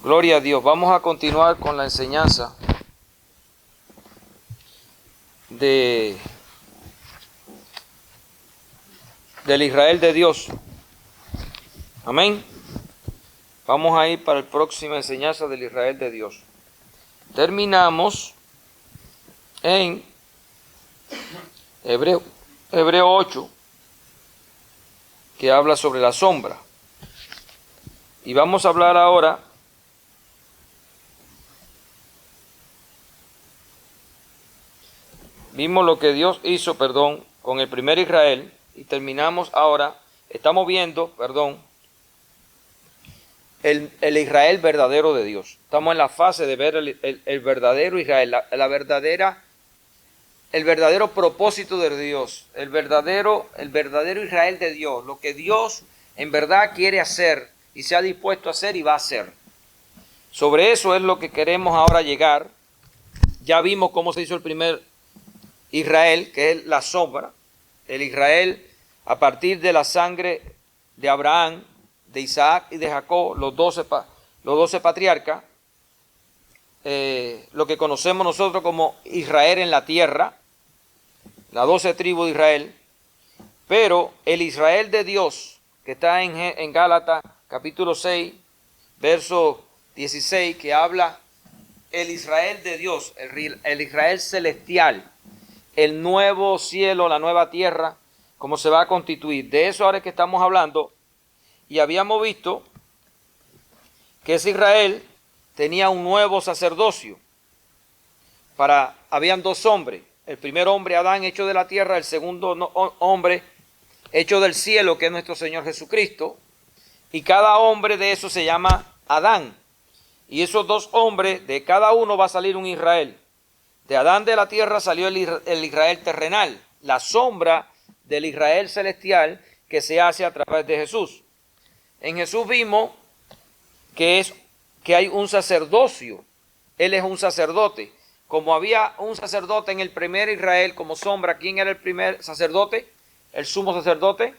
Gloria a Dios. Vamos a continuar con la enseñanza del Israel de Dios. Amén. Vamos a ir para la próxima enseñanza del Israel de Dios. Terminamos en Hebreo 8, que habla sobre la sombra. Y vamos a hablar ahora vimos lo que Dios hizo, con el primer Israel, y terminamos ahora, estamos viendo, el Israel verdadero de Dios. Estamos en la fase de ver el verdadero Israel, el verdadero propósito de Dios, el verdadero Israel de Dios, lo que Dios en verdad quiere hacer y se ha dispuesto a hacer y va a hacer. Sobre eso es lo que queremos ahora llegar. Ya vimos cómo se hizo el primer Israel, que es la sombra, el Israel a partir de la sangre de Abraham, de Isaac y de Jacob, los 12 patriarcas, lo que conocemos nosotros como Israel en la tierra, las 12 tribus de Israel. Pero el Israel de Dios, que está en Gálatas capítulo 6, verso 16, que habla el Israel de Dios, el Israel celestial, el nuevo cielo, la nueva tierra, cómo se va a constituir. De eso ahora es que estamos hablando. Y habíamos visto que ese Israel tenía un nuevo sacerdocio. Habían dos hombres. El primer hombre, Adán, hecho de la tierra. El segundo hombre, hecho del cielo, que es nuestro Señor Jesucristo. Y cada hombre de esos se llama Adán. Y esos dos hombres, de cada uno va a salir un Israel. De Adán de la tierra salió el Israel terrenal, la sombra del Israel celestial que se hace a través de Jesús. En Jesús vimos que hay un sacerdocio. Él es un sacerdote. Como había un sacerdote en el primer Israel como sombra, ¿quién era el primer sacerdote? El sumo sacerdote.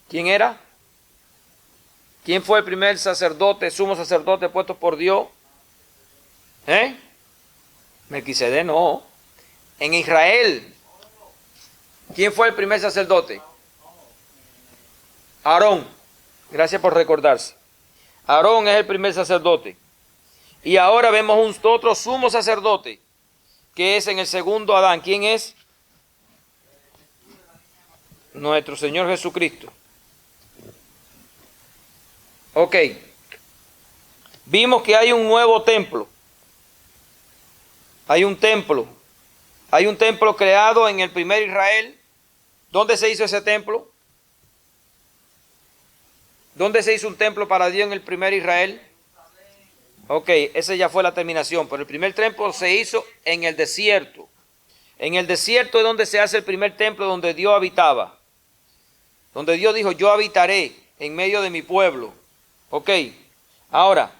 ¿Quién era? ¿Quién fue el primer sacerdote, sumo sacerdote puesto por Dios? Melquisedec no. En Israel, ¿quién fue el primer sacerdote? Aarón. Gracias por recordarse. Aarón es el primer sacerdote. Y ahora vemos otro sumo sacerdote, que es en el segundo Adán. ¿Quién es? Nuestro Señor Jesucristo. Ok. Vimos que hay un nuevo templo. Hay un templo creado en el primer Israel. ¿Dónde se hizo ese templo? ¿Dónde se hizo un templo para Dios en el primer Israel? Ok, esa ya fue la terminación, pero el primer templo se hizo en el desierto. En el desierto es donde se hace el primer templo donde Dios habitaba. Donde Dios dijo, yo habitaré en medio de mi pueblo. Ok, ahora,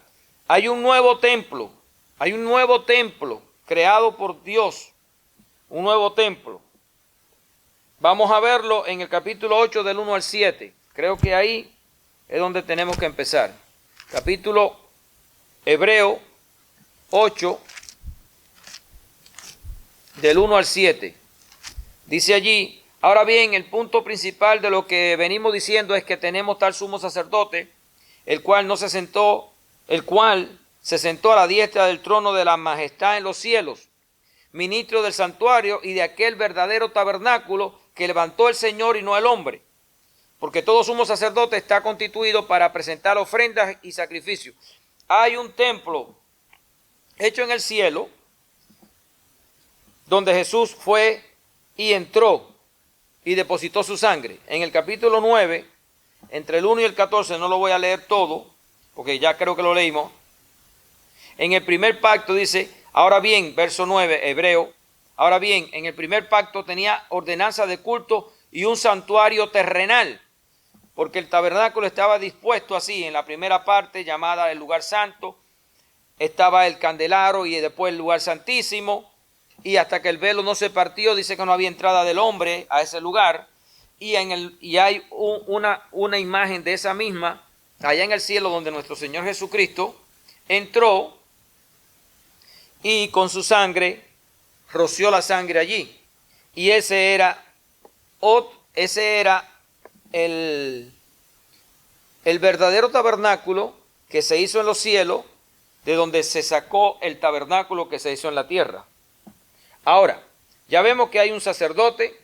hay un nuevo templo creado por Dios, un nuevo templo. Vamos a verlo en el capítulo 8 del 1 al 7. Creo que ahí es donde tenemos que empezar. Capítulo Hebreo 8 del 1 al 7. Dice allí, ahora bien, el punto principal de lo que venimos diciendo es que tenemos tal sumo sacerdote, el cual se sentó a la diestra del trono de la majestad en los cielos, ministro del santuario y de aquel verdadero tabernáculo que levantó el Señor y no el hombre. Porque todo sumo sacerdote está constituido para presentar ofrendas y sacrificios. Hay un templo hecho en el cielo, donde Jesús fue y entró y depositó su sangre. En el capítulo 9, entre el 1 y el 14, no lo voy a leer todo, porque ya creo que lo leímos. En el primer pacto dice, ahora bien, verso 9, Hebreo, ahora bien, en el primer pacto tenía ordenanza de culto y un santuario terrenal, porque el tabernáculo estaba dispuesto así, en la primera parte llamada el lugar santo, estaba el candelabro y después el lugar santísimo, y hasta que el velo no se partió, dice que no había entrada del hombre a ese lugar, y hay una imagen de esa misma, allá en el cielo donde nuestro Señor Jesucristo entró y con su sangre roció la sangre allí. Y ese era el verdadero tabernáculo que se hizo en los cielos, de donde se sacó el tabernáculo que se hizo en la tierra. Ahora, ya vemos que hay un sacerdote,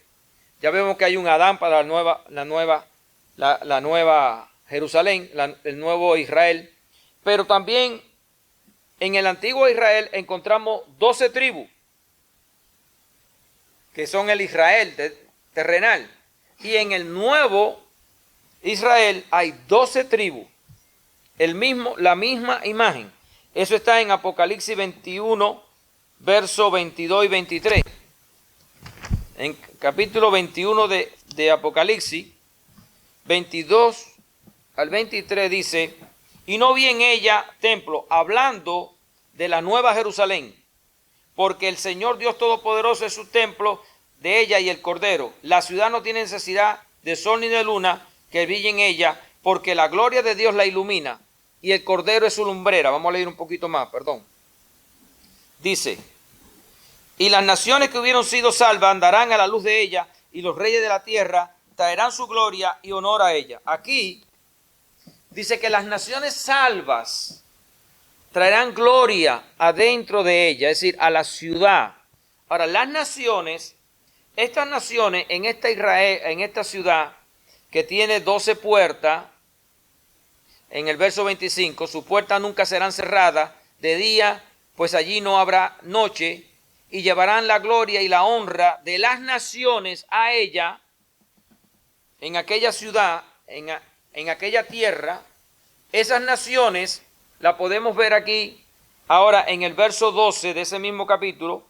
ya vemos que hay un Adán para la nueva Jerusalén, el nuevo Israel, pero también en el antiguo Israel encontramos 12 tribus, que son el Israel terrenal, y en el nuevo Israel hay 12 tribus, la misma imagen. Eso está en Apocalipsis 21, versos 22 y 23. En capítulo 21 de Apocalipsis, 22 al 23 dice: y no vi en ella templo, hablando de la nueva Jerusalén, porque el Señor Dios Todopoderoso es su templo de ella y el Cordero. La ciudad no tiene necesidad de sol ni de luna que brille en ella, porque la gloria de Dios la ilumina y el Cordero es su lumbrera. Vamos a leer un poquito más, perdón. Dice: y las naciones que hubieron sido salvas andarán a la luz de ella, y los reyes de la tierra traerán su gloria y honor a ella. Aquí dice que las naciones salvas traerán gloria adentro de ella, es decir, a la ciudad. Ahora, las naciones, estas naciones en esta Israel, en esta ciudad que tiene 12 puertas, en el verso 25, sus puertas nunca serán cerradas de día, pues allí no habrá noche, y llevarán la gloria y la honra de las naciones a ella, en aquella ciudad, en aquella tierra. Esas naciones la podemos ver aquí. Ahora, en el verso 12 de ese mismo capítulo,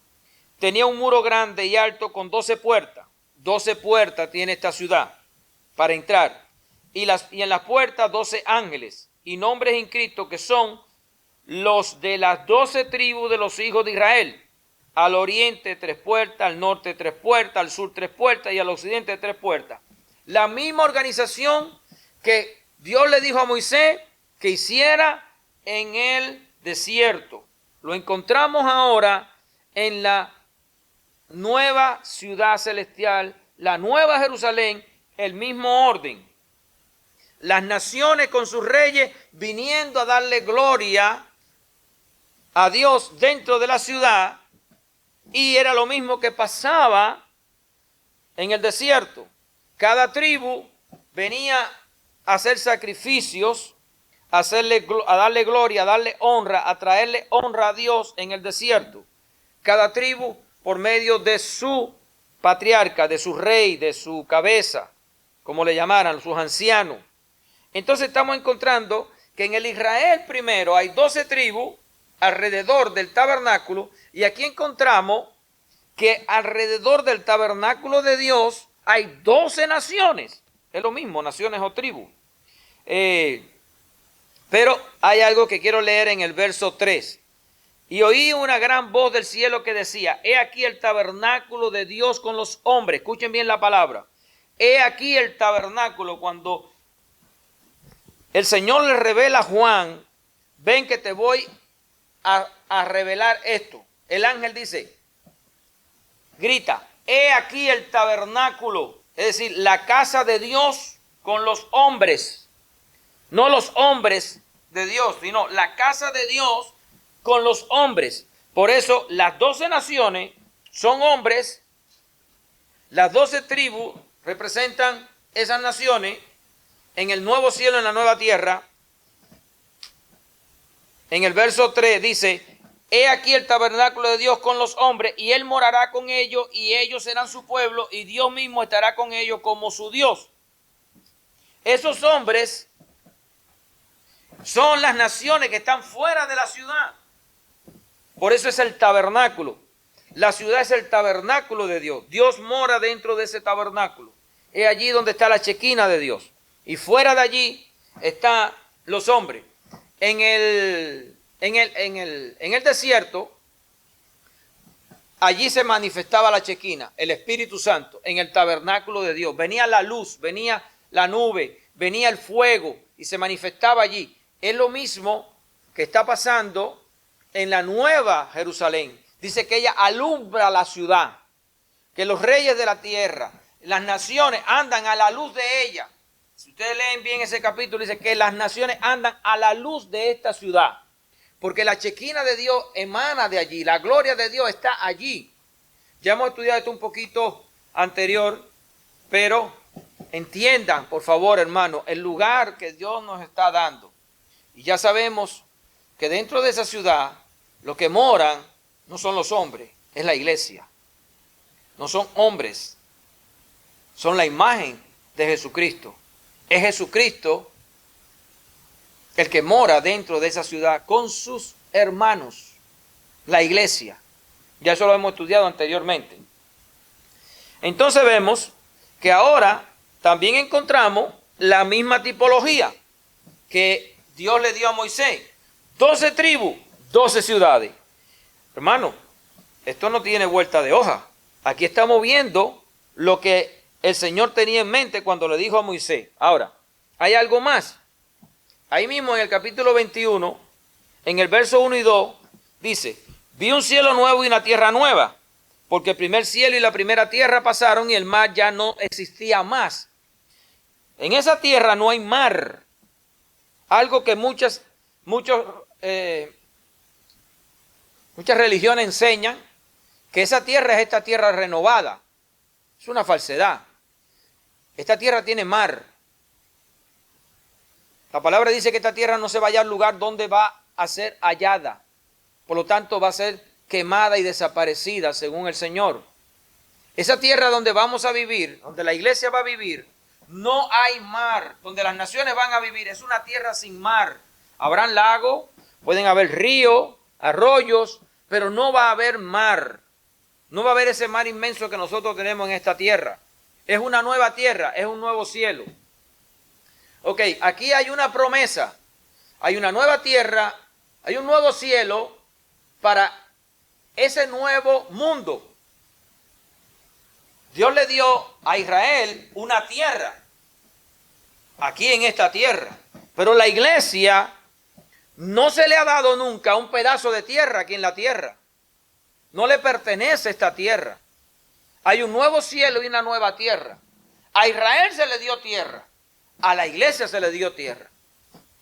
tenía un muro grande y alto con 12 puertas. 12 puertas tiene esta ciudad para entrar. Y en las puertas 12 ángeles y nombres inscritos que son los de las 12 tribus de los hijos de Israel. Al oriente 3 puertas, al norte 3 puertas, al sur 3 puertas y al occidente 3 puertas. La misma organización que Dios le dijo a Moisés que hiciera en el desierto. Lo encontramos ahora en la nueva ciudad celestial, la nueva Jerusalén, el mismo orden. Las naciones con sus reyes viniendo a darle gloria a Dios dentro de la ciudad, y era lo mismo que pasaba en el desierto. Cada tribu venía a hacer sacrificios, a darle gloria, a darle honra, a traerle honra a Dios en el desierto. Cada tribu por medio de su patriarca, de su rey, de su cabeza, como le llamaran, sus ancianos. Entonces estamos encontrando que en el Israel primero hay 12 tribus alrededor del tabernáculo, y aquí encontramos que alrededor del tabernáculo de Dios hay 12 naciones. Es lo mismo, naciones o tribus. Pero hay algo que quiero leer en el verso 3. Y oí una gran voz del cielo que decía: he aquí el tabernáculo de Dios con los hombres. Escuchen bien la palabra. He aquí el tabernáculo. Cuando el Señor le revela a Juan: ven que te voy a revelar esto. El ángel dice, grita: he aquí el tabernáculo, es decir, la casa de Dios con los hombres. No los hombres de Dios, sino la casa de Dios con los hombres. Por eso las 12 naciones son hombres, las 12 tribus representan esas naciones en el nuevo cielo, en la nueva tierra. En el verso 3 dice: he aquí el tabernáculo de Dios con los hombres, y Él morará con ellos, y ellos serán su pueblo, y Dios mismo estará con ellos como su Dios. Esos hombres son las naciones que están fuera de la ciudad. Por eso es el tabernáculo. La ciudad es el tabernáculo de Dios. Dios mora dentro de ese tabernáculo. Es allí donde está la chequina de Dios. Y fuera de allí están los hombres. En el desierto, allí se manifestaba la chequina, el Espíritu Santo, en el tabernáculo de Dios. Venía la luz, venía la nube, venía el fuego y se manifestaba allí. Es lo mismo que está pasando en la nueva Jerusalén. Dice que ella alumbra la ciudad, que los reyes de la tierra, las naciones andan a la luz de ella. Si ustedes leen bien ese capítulo, dice que las naciones andan a la luz de esta ciudad, porque la chequina de Dios emana de allí, la gloria de Dios está allí. Ya hemos estudiado esto un poquito anterior, pero entiendan, por favor, hermano, el lugar que Dios nos está dando. Y ya sabemos que dentro de esa ciudad, los que moran no son los hombres, es la iglesia. No son hombres, son la imagen de Jesucristo. Es Jesucristo el que mora dentro de esa ciudad con sus hermanos, la iglesia. Ya eso lo hemos estudiado anteriormente. Entonces vemos que ahora también encontramos la misma tipología que Dios le dio a Moisés. 12 tribus, 12 ciudades. Hermano, esto no tiene vuelta de hoja. Aquí estamos viendo lo que el Señor tenía en mente cuando le dijo a Moisés. Ahora, hay algo más. Ahí mismo en el capítulo 21, en el verso 1 y 2, dice: vi un cielo nuevo y una tierra nueva, porque el primer cielo y la primera tierra pasaron y el mar ya no existía más. En esa tierra no hay mar. Algo que muchas religiones enseñan, que esa tierra es esta tierra renovada. Es una falsedad. Esta tierra tiene mar. La palabra dice que esta tierra no se va a hallar lugar donde va a ser hallada. Por lo tanto, va a ser quemada y desaparecida, según el Señor. Esa tierra donde vamos a vivir, donde la iglesia va a vivir, no hay mar. Donde las naciones van a vivir, es una tierra sin mar. Habrán lagos, pueden haber ríos, arroyos, pero no va a haber mar. No va a haber ese mar inmenso que nosotros tenemos en esta tierra. Es una nueva tierra, es un nuevo cielo. Ok, aquí hay una promesa. Hay una nueva tierra, hay un nuevo cielo para ese nuevo mundo. Dios le dio a Israel una tierra, aquí en esta tierra. Pero la iglesia no se le ha dado nunca un pedazo de tierra aquí en la tierra. No le pertenece esta tierra. Hay un nuevo cielo y una nueva tierra. A Israel se le dio tierra. A la iglesia se le dio tierra.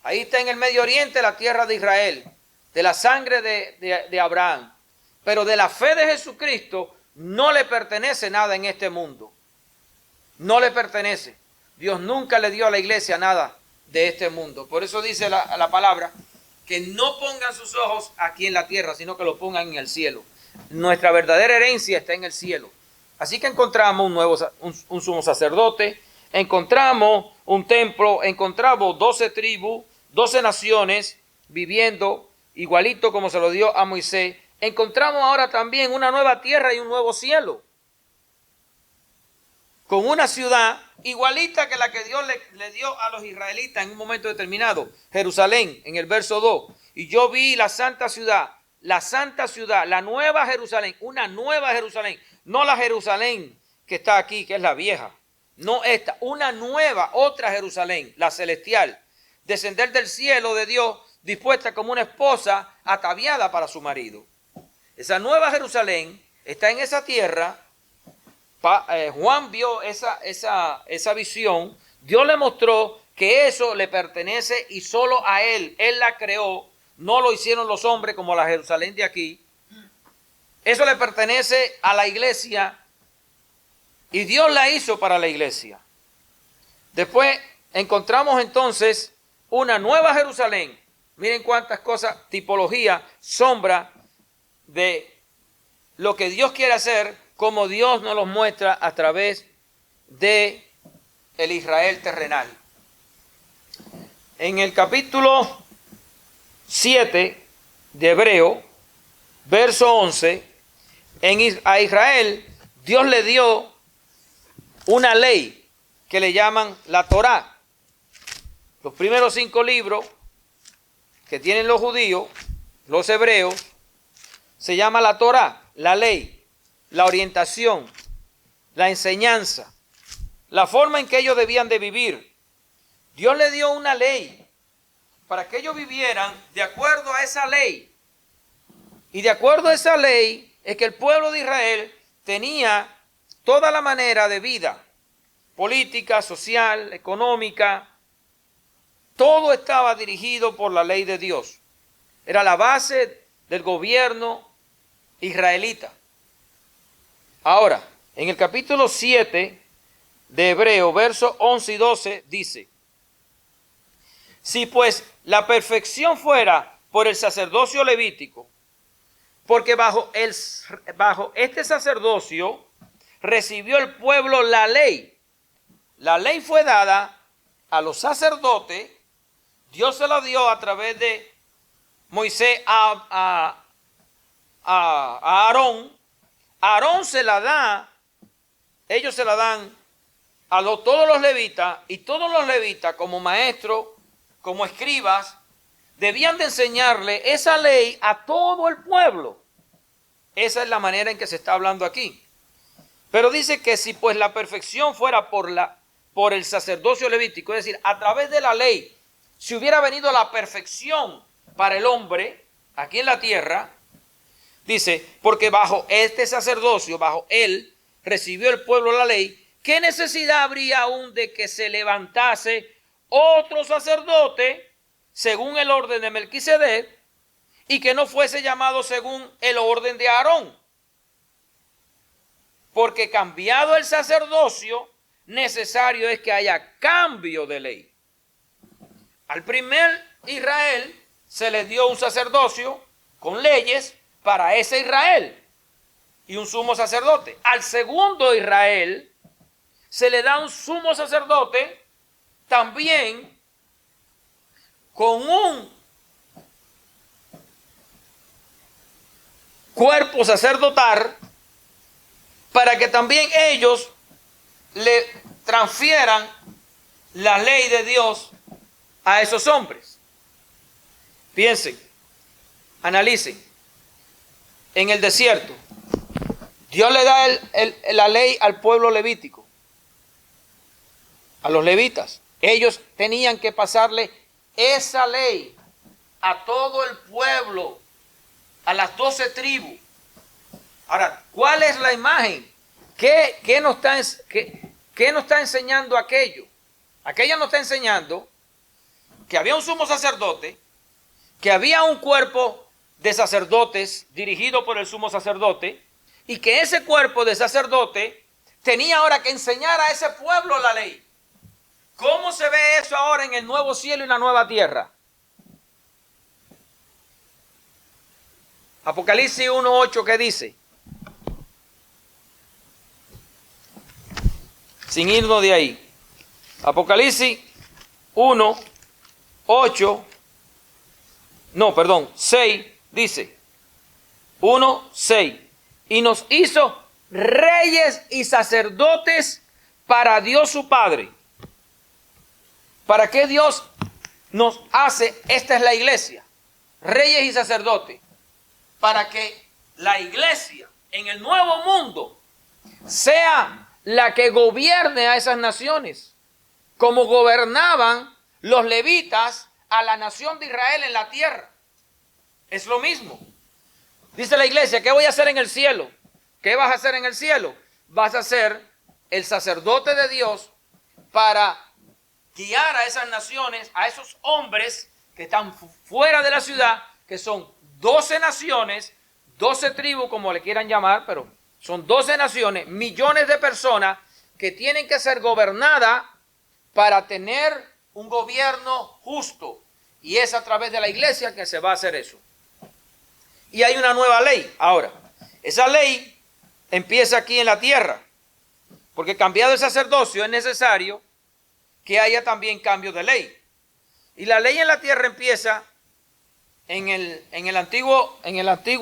Ahí está en el Medio Oriente la tierra de Israel, de la sangre de Abraham. Pero de la fe de Jesucristo no le pertenece nada en este mundo. No le pertenece. Dios nunca le dio a la iglesia nada de este mundo. Por eso dice la palabra que no pongan sus ojos aquí en la tierra, sino que lo pongan en el cielo. Nuestra verdadera herencia está en el cielo. Así que encontramos un sumo sacerdote, encontramos un templo, encontramos 12 tribus, 12 naciones viviendo igualito como se lo dio a Moisés. Encontramos ahora también una nueva tierra y un nuevo cielo, con una ciudad igualita que la que Dios le dio a los israelitas en un momento determinado, Jerusalén, en el verso 2. Y yo vi la santa ciudad, la nueva Jerusalén, una nueva Jerusalén, no la Jerusalén que está aquí, que es la vieja, no esta, una nueva, otra Jerusalén, la celestial, descender del cielo de Dios, dispuesta como una esposa ataviada para su marido. Esa nueva Jerusalén está en esa tierra. Juan vio esa visión. Dios le mostró que eso le pertenece y solo a él. Él la creó. No lo hicieron los hombres como la Jerusalén de aquí. Eso le pertenece a la iglesia y Dios la hizo para la iglesia. Después encontramos entonces una nueva Jerusalén. Miren cuántas cosas, tipología, sombra de lo que Dios quiere hacer, como Dios nos los muestra a través de el Israel terrenal. En el capítulo 7 de Hebreo, verso 11, a Israel Dios le dio una ley que le llaman la Torá. Los primeros 5 libros que tienen los judíos, los hebreos, se llama la Torá, la ley, la orientación, la enseñanza, la forma en que ellos debían de vivir. Dios le dio una ley para que ellos vivieran de acuerdo a esa ley. Y de acuerdo a esa ley es que el pueblo de Israel tenía toda la manera de vida, política, social, económica. Todo estaba dirigido por la ley de Dios. Era la base del gobierno israelita. Ahora, en el capítulo 7 de Hebreo, versos 11 y 12, dice: si pues la perfección fuera por el sacerdocio levítico, porque bajo este sacerdocio recibió el pueblo la ley. La ley fue dada a los sacerdotes, Dios se la dio a través de Moisés a Aarón. Aarón se la da, ellos se la dan a todos los levitas, y todos los levitas como maestros, como escribas, debían de enseñarle esa ley a todo el pueblo. Esa es la manera en que se está hablando aquí. Pero dice que si pues la perfección fuera por el sacerdocio levítico, es decir, a través de la ley, si hubiera venido la perfección para el hombre aquí en la tierra, dice, porque bajo este sacerdocio, bajo él, recibió el pueblo la ley, ¿qué necesidad habría aún de que se levantase otro sacerdote según el orden de Melquisedec y que no fuese llamado según el orden de Aarón? Porque cambiado el sacerdocio, necesario es que haya cambio de ley. Al primer Israel se le dio un sacerdocio con leyes para ese Israel y un sumo sacerdote. Al segundo Israel se le da un sumo sacerdote también con un cuerpo sacerdotal para que también ellos le transfieran la ley de Dios a esos hombres. Piensen, analicen. En el desierto, Dios le da la ley al pueblo levítico, a los levitas. Ellos tenían que pasarle esa ley a todo el pueblo, a las 12 tribus. Ahora, ¿cuál es la imagen? ¿Qué nos está enseñando aquello? Aquello nos está enseñando que había un sumo sacerdote, que había un cuerpo de sacerdotes dirigido por el sumo sacerdote, y que ese cuerpo de sacerdote tenía ahora que enseñar a ese pueblo la ley. ¿Cómo se ve eso ahora en el nuevo cielo y la nueva tierra? Apocalipsis 1:8, ¿qué dice? Sin irnos de ahí. Apocalipsis 6, dice, 1:6, y nos hizo reyes y sacerdotes para Dios su Padre. ¿Para qué Dios nos hace? Esta es la iglesia, reyes y sacerdotes, para que la iglesia en el nuevo mundo sea la que gobierne a esas naciones, como gobernaban los levitas a la nación de Israel en la tierra. Es lo mismo. Dice la iglesia, ¿qué voy a hacer en el cielo? ¿Qué vas a hacer en el cielo? Vas a ser el sacerdote de Dios para guiar a esas naciones, a esos hombres que están fuera de la ciudad, que son 12 naciones, 12 tribus, como le quieran llamar, pero son 12 naciones, millones de personas que tienen que ser gobernadas para tener un gobierno justo. Y es a través de la iglesia que se va a hacer eso. Y hay una nueva ley. Ahora, esa ley empieza aquí en la tierra, porque cambiado el sacerdocio es necesario que haya también cambio de ley. Y la ley en la tierra empieza en el antiguo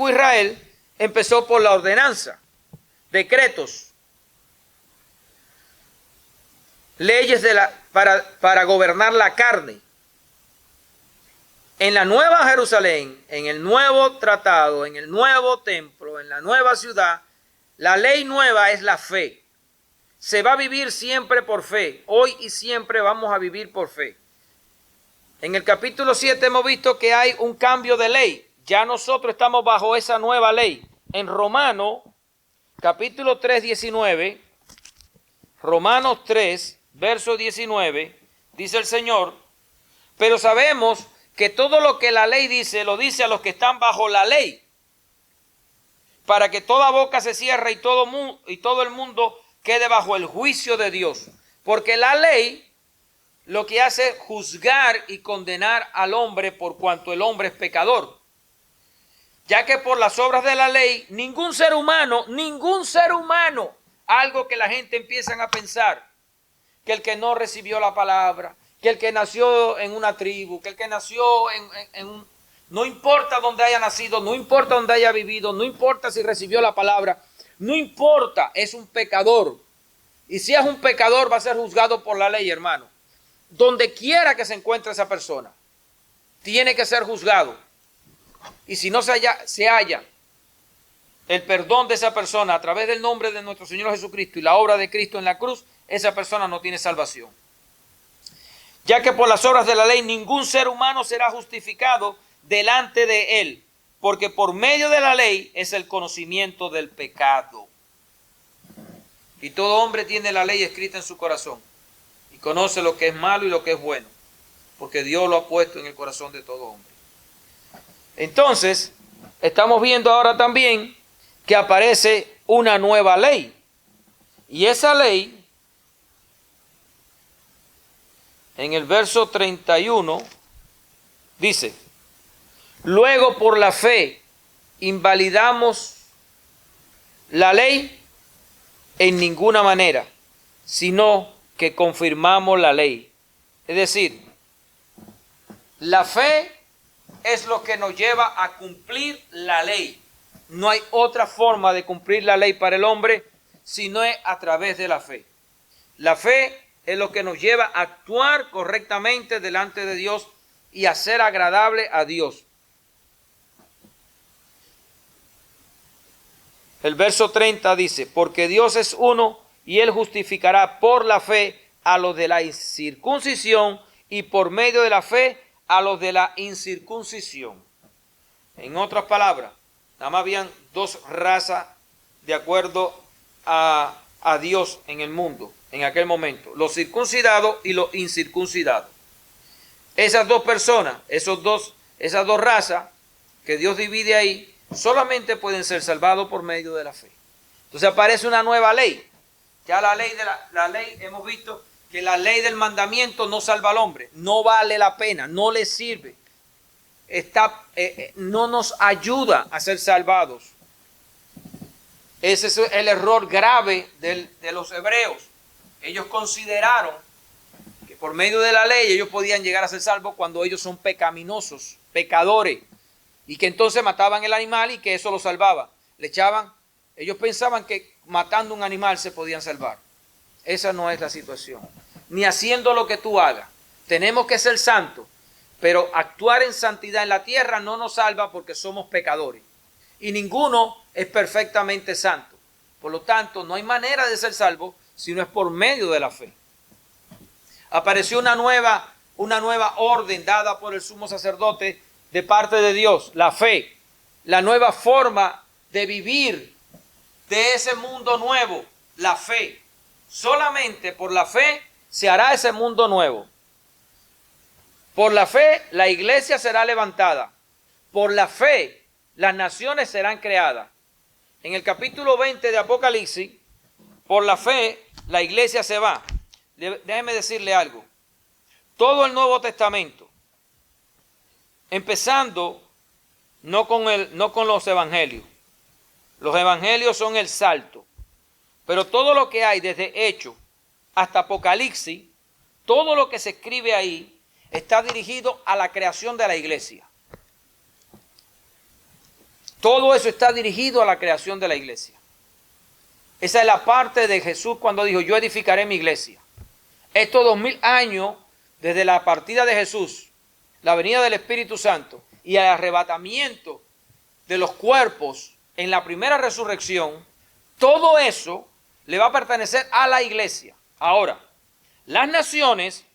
Israel, empezó por la ordenanza, decretos, leyes para gobernar la carne. En la nueva Jerusalén, en el nuevo tratado, en el nuevo templo, en la nueva ciudad, la ley nueva es la fe. Se va a vivir siempre por fe. Hoy y siempre vamos a vivir por fe. En el capítulo 7 hemos visto que hay un cambio de ley. Ya nosotros estamos bajo esa nueva ley. En Romanos, capítulo 3, 19, Romanos 3, verso 19, dice el Señor, pero sabemos que todo lo que la ley dice, lo dice a los que están bajo la ley, para que toda boca se cierre y todo el mundo quede bajo el juicio de Dios. Porque la ley lo que hace es juzgar y condenar al hombre por cuanto el hombre es pecador. Ya que por las obras de la ley, ningún ser humano, algo que la gente empiezan a pensar, que el que no recibió la palabra, que el que nació en una tribu, que el que nació no importa dónde haya nacido, no importa dónde haya vivido, no importa si recibió la palabra, no importa, es un pecador. Y si es un pecador va a ser juzgado por la ley, hermano. Donde quiera que se encuentre esa persona, tiene que ser juzgado. Y si no se halla el perdón de esa persona a través del nombre de nuestro Señor Jesucristo y la obra de Cristo en la cruz, esa persona no tiene salvación. Ya que por las obras de la ley ningún ser humano será justificado delante de él, porque por medio de la ley es el conocimiento del pecado. Y todo hombre tiene la ley escrita en su corazón y conoce lo que es malo y lo que es bueno, porque Dios lo ha puesto en el corazón de todo hombre. Entonces, estamos viendo ahora también que aparece una nueva ley. Y esa ley, en el verso 31, dice, luego por la fe invalidamos la ley en ninguna manera, sino que confirmamos la ley. Es decir, la fe es lo que nos lleva a cumplir la ley. No hay otra forma de cumplir la ley para el hombre sino es a través de la fe. La fe es lo que nos lleva a actuar correctamente delante de Dios y a ser agradable a Dios. El verso 30 dice, porque Dios es uno y Él justificará por la fe a los de la circuncisión y por medio de la fe a los de la incircuncisión. En otras palabras, nada más habían dos razas de acuerdo a Dios en el mundo en aquel momento, los circuncidados y los incircuncidados. Esas dos personas, esas dos razas que Dios divide ahí, solamente pueden ser salvados por medio de la fe. Entonces aparece una nueva ley. Ya la ley hemos visto que la ley del mandamiento no salva al hombre, no vale la pena, no le sirve, no nos ayuda a ser salvados. Ese es el error grave de los hebreos. Ellos consideraron que por medio de la ley ellos podían llegar a ser salvos cuando ellos son pecaminosos, pecadores, y que entonces mataban el animal y que eso los salvaba. Ellos pensaban que matando un animal se podían salvar. Esa no es la situación. Ni haciendo lo que tú hagas. Tenemos que ser santos, pero actuar en santidad en la tierra no nos salva porque somos pecadores. Y ninguno es perfectamente santo. Por lo tanto, no hay manera de ser salvo si no es por medio de la fe. Apareció una nueva orden dada por el sumo sacerdote de parte de Dios, la fe, la nueva forma de vivir de ese mundo nuevo, la fe. Solamente por la fe se hará ese mundo nuevo. Por la fe la iglesia será levantada. Por la fe las naciones serán creadas. En el capítulo 20 de Apocalipsis, por la fe la iglesia se va. Déjeme decirle algo. Todo el Nuevo Testamento, empezando no con los evangelios. Los evangelios son el salto. Pero todo lo que hay desde Hechos hasta Apocalipsis, todo lo que se escribe ahí está dirigido a la creación de la iglesia. Todo eso está dirigido a la creación de la iglesia. Esa es la parte de Jesús cuando dijo, yo edificaré mi iglesia. Estos 2000 años desde la partida de Jesús, la venida del Espíritu Santo y el arrebatamiento de los cuerpos en la primera resurrección, todo eso le va a pertenecer a la iglesia. Ahora, las naciones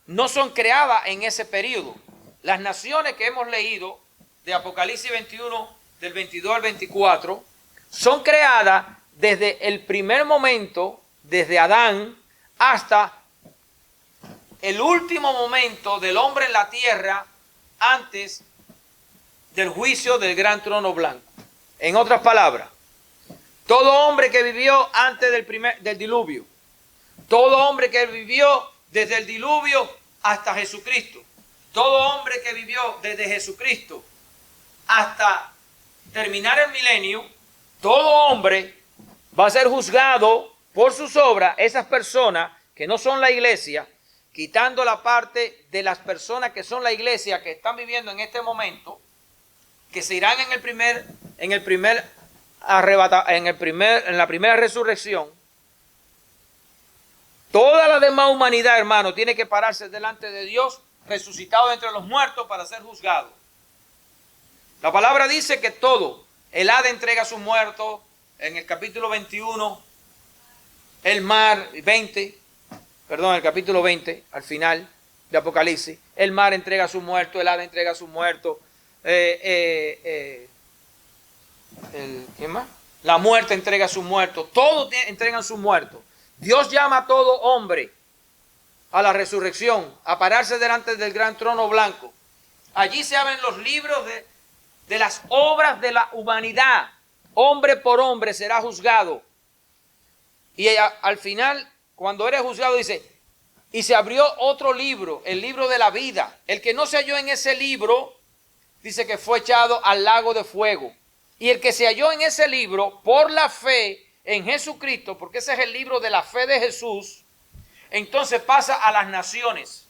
no son creadas en ese periodo. Las naciones que hemos leído de Apocalipsis 21, del 22 al 24, son creadas desde el primer momento, desde Adán, hasta el último momento del hombre en la tierra, antes del juicio del gran trono blanco. En otras palabras, todo hombre que vivió antes del diluvio, todo hombre que vivió desde el diluvio hasta Jesucristo, todo hombre que vivió desde Jesucristo hasta terminar el milenio, todo hombre va a ser juzgado por sus obras. Esas personas que no son la iglesia, quitando la parte de las personas que son la iglesia, que están viviendo en este momento, que se irán en la primera resurrección. Toda la demás humanidad, hermano, tiene que pararse delante de Dios, resucitado entre los muertos, para ser juzgado. La palabra dice que todo, el Hades entrega a sus muertos, en el capítulo 21, el mar, el capítulo 20, al final de Apocalipsis, el mar entrega a sus muertos, el Hades entrega a sus muertos, ¿quién más? La muerte entrega a sus muertos, todos entregan sus muertos. Dios llama a todo hombre a la resurrección, a pararse delante del gran trono blanco. Allí se abren los libros de las obras de la humanidad. Hombre por hombre será juzgado. Y al final, cuando eres juzgado, dice, y se abrió otro libro, el libro de la vida. El que no se halló en ese libro, dice que fue echado al lago de fuego. Y el que se halló en ese libro, por la fe en Jesucristo, porque ese es el libro de la fe de Jesús, entonces pasa a las naciones.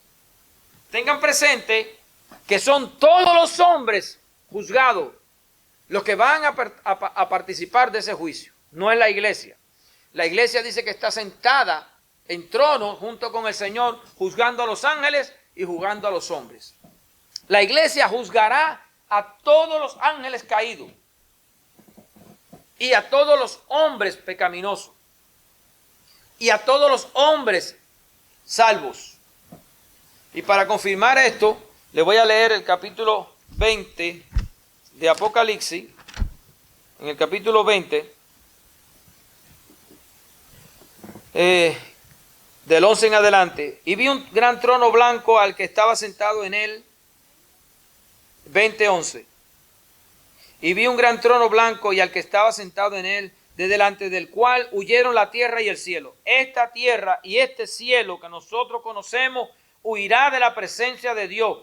Tengan presente que son todos los hombres juzgados los que van a participar de ese juicio. No es la iglesia. La iglesia dice que está sentada en trono junto con el Señor, juzgando a los ángeles y juzgando a los hombres. La iglesia juzgará a todos los ángeles caídos y a todos los hombres pecaminosos y a todos los hombres salvos. Y para confirmar esto, le voy a leer el capítulo 20 de Apocalipsis. En el capítulo 20, del 11 en adelante. Y vi un gran trono blanco al que estaba sentado en él. 20:11. Y vi un gran trono blanco y al que estaba sentado en él, de delante del cual huyeron la tierra y el cielo. Esta tierra y este cielo que nosotros conocemos huirá de la presencia de Dios.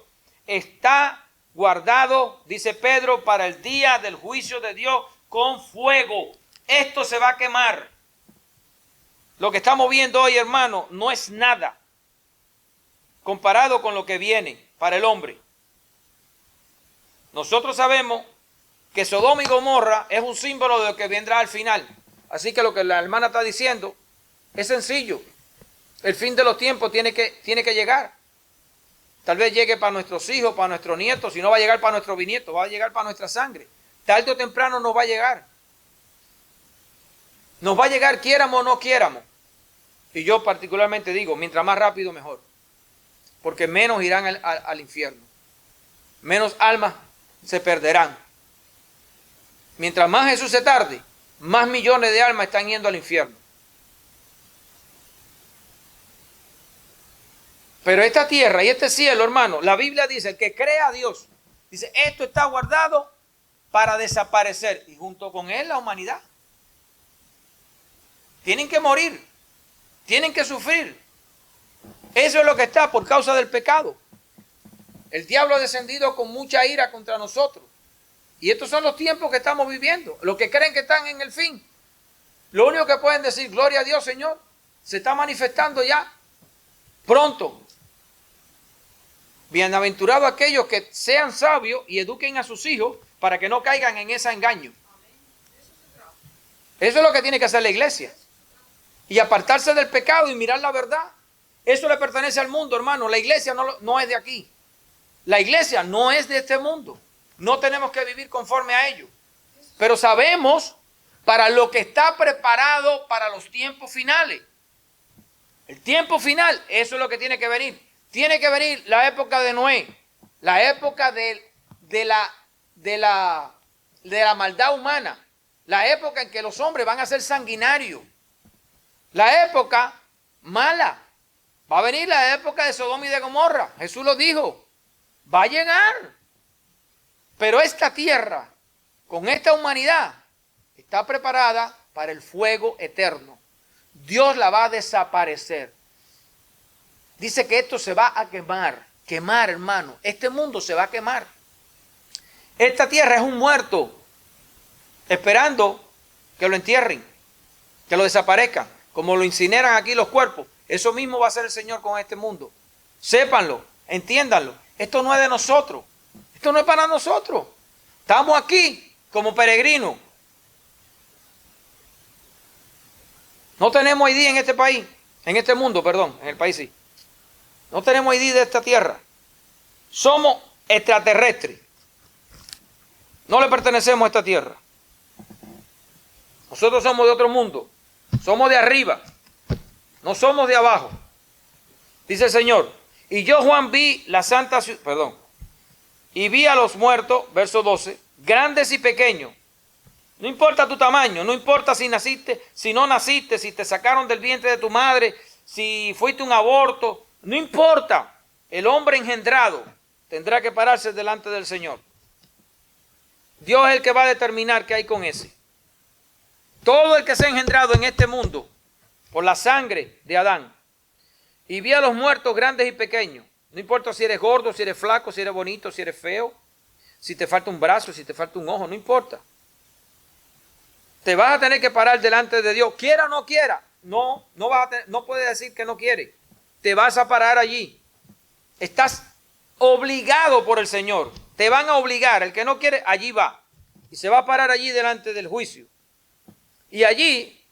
Está guardado, dice Pedro, para el día del juicio de Dios con fuego. Esto se va a quemar. Lo que estamos viendo hoy, hermano, no es nada comparado con lo que viene para el hombre. Nosotros sabemos que Sodoma y Gomorra es un símbolo de lo que vendrá al final. Así que lo que la hermana está diciendo es sencillo. El fin de los tiempos tiene que llegar. Tal vez llegue para nuestros hijos, para nuestros nietos, si no va a llegar para nuestros bisnietos, va a llegar para nuestra sangre. Tarde o temprano nos va a llegar. Nos va a llegar, quiéramos o no quiéramos. Y yo particularmente digo, mientras más rápido mejor. Porque menos irán al infierno. Menos almas se perderán. Mientras más Jesús se tarde, más millones de almas están yendo al infierno. Pero esta tierra y este cielo, hermano, la Biblia dice, el que cree a Dios, dice, esto está guardado para desaparecer. Y junto con él la humanidad. Tienen que morir. Tienen que sufrir. Eso es lo que está por causa del pecado. El diablo ha descendido con mucha ira contra nosotros. Y estos son los tiempos que estamos viviendo. Los que creen que están en el fin. Lo único que pueden decir, gloria a Dios, Señor, se está manifestando ya. Pronto. Bienaventurados aquellos que sean sabios y eduquen a sus hijos para que no caigan en ese engaño. Eso es lo que tiene que hacer la iglesia. Y apartarse del pecado y mirar la verdad. Eso le pertenece al mundo, hermano. La iglesia no es de aquí. La iglesia no es de este mundo. No tenemos que vivir conforme a ello. Pero sabemos para lo que está preparado para los tiempos finales. El tiempo final, eso es lo que tiene que venir. tiene que venir la época de Noé, la época de la maldad humana, la época en que los hombres van a ser sanguinarios, la época mala. Va a venir la época de Sodoma y de Gomorra. Jesús lo dijo. Va a llegar. Pero esta tierra, con esta humanidad, está preparada para el fuego eterno. Dios la va a desaparecer. Dice que esto se va a quemar. Quemar, hermano. Este mundo se va a quemar. Esta tierra es un muerto esperando que lo entierren, que lo desaparezcan, como lo incineran aquí los cuerpos. Eso mismo va a hacer el Señor con este mundo. Sépanlo, entiéndanlo. Esto no es de nosotros. Esto no es para nosotros. Estamos aquí como peregrinos. No tenemos ID en este país, en este mundo, perdón, en el país sí. No tenemos ID de esta tierra. Somos extraterrestres. No le pertenecemos a esta tierra. Nosotros somos de otro mundo. Somos de arriba. No somos de abajo. Dice el Señor. Y yo, Juan, vi la santa ciudad, y vi a los muertos, verso 12, grandes y pequeños. No importa tu tamaño, no importa si naciste, si no naciste, si te sacaron del vientre de tu madre, si fuiste un aborto, no importa. El hombre engendrado tendrá que pararse delante del Señor. Dios es el que va a determinar qué hay con ese. Todo el que se ha engendrado en este mundo por la sangre de Adán. Y vi a los muertos grandes y pequeños. No importa si eres gordo, si eres flaco, si eres bonito, si eres feo, si te falta un brazo, si te falta un ojo, no importa. Te vas a tener que parar delante de Dios, quiera o no quiera. No puedes decir que no quiere. Te vas a parar allí. Estás obligado por el Señor. Te van a obligar. El que no quiere, allí va. Y se va a parar allí delante del juicio. Y allí,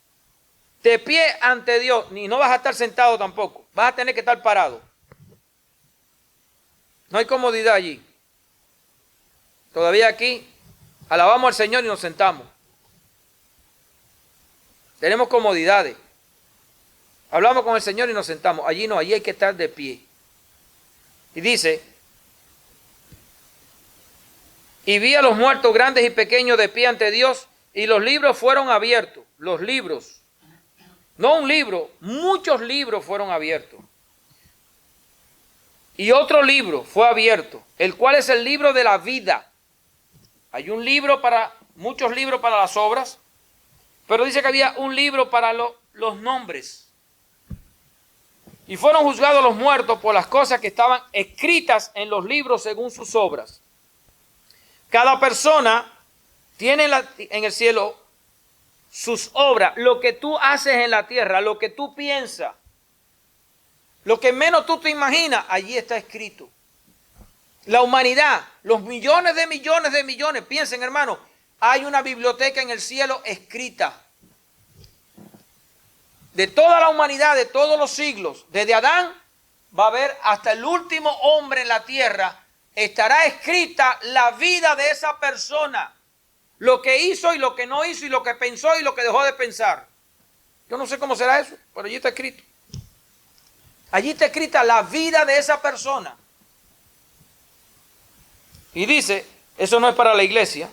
de pie ante Dios, ni no vas a estar sentado tampoco. Vas a tener que estar parado. No hay comodidad allí. Todavía aquí, alabamos al Señor y nos sentamos. Tenemos comodidades. Hablamos con el Señor y nos sentamos. Allí no, allí hay que estar de pie. Y dice, y vi a los muertos grandes y pequeños de pie ante Dios, y los libros fueron abiertos. Los libros. No un libro, muchos libros fueron abiertos. Y otro libro fue abierto, el cual es el libro de la vida. Hay un libro muchos libros para las obras, pero dice que había un libro para los nombres. Y fueron juzgados los muertos por las cosas que estaban escritas en los libros según sus obras. Cada persona tiene en el cielo sus obras, lo que tú haces en la tierra, lo que tú piensas, lo que menos tú te imaginas, allí está escrito. La humanidad, los millones de millones de millones, piensen hermano, hay una biblioteca en el cielo escrita. De toda la humanidad, de todos los siglos, desde Adán, va a haber hasta el último hombre en la tierra, estará escrita la vida de esa persona. Lo que hizo y lo que no hizo y lo que pensó y lo que dejó de pensar. Yo no sé cómo será eso, pero allí está escrito. Allí está escrita la vida de esa persona. Y dice, eso no es para la iglesia.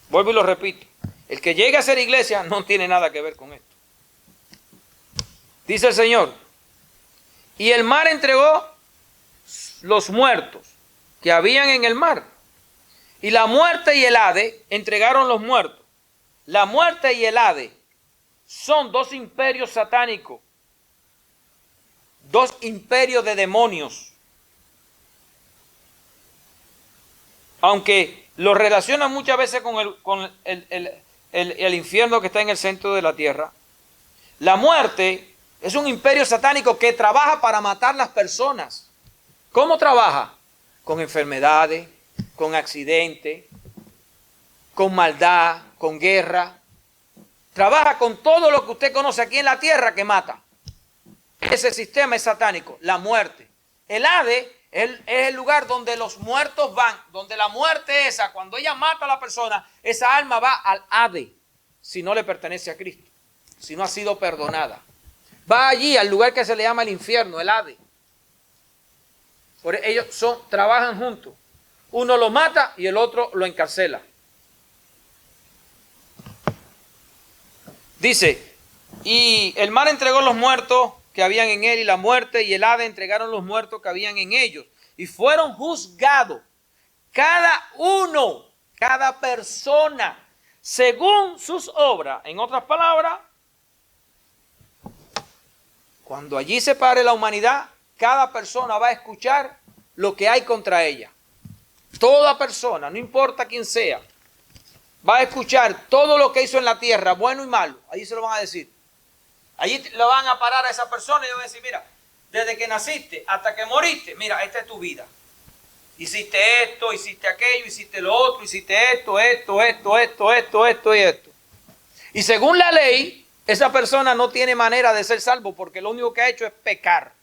Vuelvo y lo repito. El que llegue a ser iglesia no tiene nada que ver con esto. Dice el Señor, y el mar entregó los muertos que habían en el mar. Y la muerte y el Hade entregaron los muertos. La muerte y el Hade son dos imperios satánicos. Dos imperios de demonios. Aunque lo relacionan muchas veces con el infierno que está en el centro de la tierra. La muerte es un imperio satánico que trabaja para matar las personas. ¿Cómo trabaja? Con enfermedades, con accidentes, con maldad, con guerra. Trabaja con todo lo que usted conoce aquí en la tierra que mata. Ese sistema es satánico, la muerte. El Hade es el lugar donde los muertos van, donde la muerte esa, cuando ella mata a la persona, esa alma va al Hade, si no le pertenece a Cristo, si no ha sido perdonada. Va allí al lugar que se le llama el infierno, el Hade. Ellos trabajan juntos. Uno lo mata y el otro lo encarcela. Dice, y el mar entregó los muertos que habían en él, y la muerte y el Hades entregaron los muertos que habían en ellos. Y fueron juzgados cada uno, cada persona, según sus obras. En otras palabras, cuando allí se pare la humanidad, cada persona va a escuchar lo que hay contra ella. Toda persona, no importa quién sea, va a escuchar todo lo que hizo en la tierra, bueno y malo. Allí se lo van a decir. Allí le van a parar a esa persona y le van a decir, mira, desde que naciste hasta que moriste, mira, esta es tu vida. Hiciste esto, hiciste aquello, hiciste lo otro, hiciste esto y esto. Y según la ley, esa persona no tiene manera de ser salvo porque lo único que ha hecho es pecar.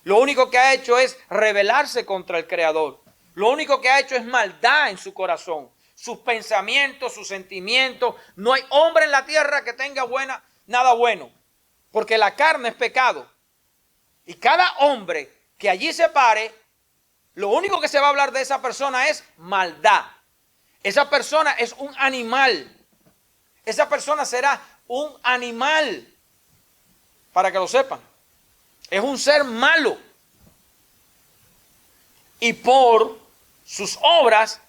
Lo único que ha hecho es rebelarse contra el Creador. Lo único que ha hecho es maldad en su corazón. Sus pensamientos, sus sentimientos. No hay hombre en la tierra que tenga nada bueno. Porque la carne es pecado. Y cada hombre que allí se pare, lo único que se va a hablar de esa persona es maldad. Esa persona es un animal. Esa persona será un animal. Para que lo sepan. Es un ser malo. Y por sus obras,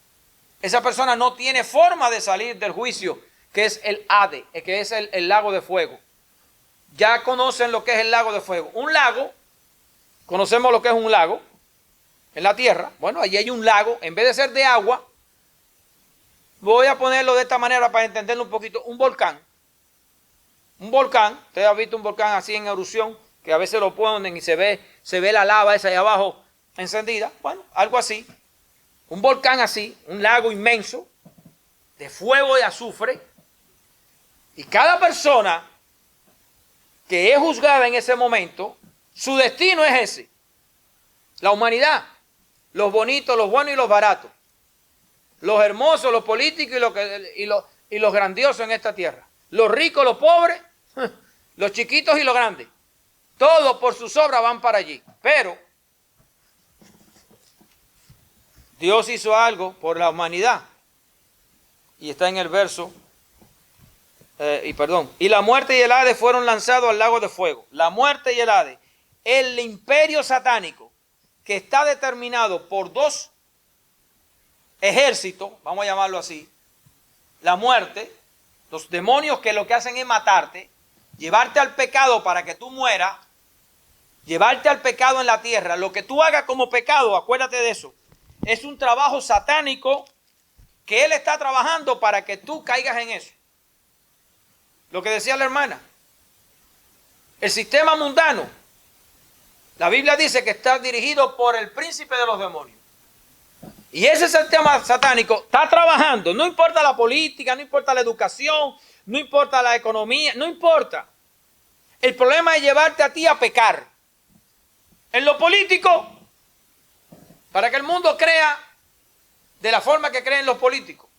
esa persona no tiene forma de salir del juicio, que es el Hades, que es el lago de fuego. Ya conocen lo que es el lago de fuego. Un lago, conocemos lo que es un lago en la tierra. Bueno, allí hay un lago, en vez de ser de agua, voy a ponerlo de esta manera para entenderlo un poquito, un volcán. Un volcán, ustedes han visto un volcán así en erupción, que a veces lo ponen y se ve la lava esa ahí abajo encendida. Bueno, algo así. Un volcán así, un lago inmenso, de fuego y azufre. Y cada persona que es juzgada en ese momento, su destino es ese. La humanidad, los bonitos, los buenos y los baratos. Los hermosos, los políticos y los grandiosos en esta tierra. Los ricos, los pobres, los chiquitos y los grandes. Todos por sus obras van para allí. Pero Dios hizo algo por la humanidad. Y está en el verso, y la muerte y el Hades fueron lanzados al lago de fuego. La muerte y el Hades, el imperio satánico, que está determinado por dos ejércitos, vamos a llamarlo así, la muerte, los demonios que lo que hacen es matarte, llevarte al pecado para que tú mueras, llevarte al pecado en la tierra. Lo que tú hagas como pecado, acuérdate de eso, es un trabajo satánico que él está trabajando para que tú caigas en eso. Lo que decía la hermana, el sistema mundano, la Biblia dice que está dirigido por el príncipe de los demonios. Y ese sistema satánico está trabajando, no importa la política, no importa la educación, no importa la economía, no importa. El problema es llevarte a ti a pecar. En lo político, para que el mundo crea de la forma que creen los políticos.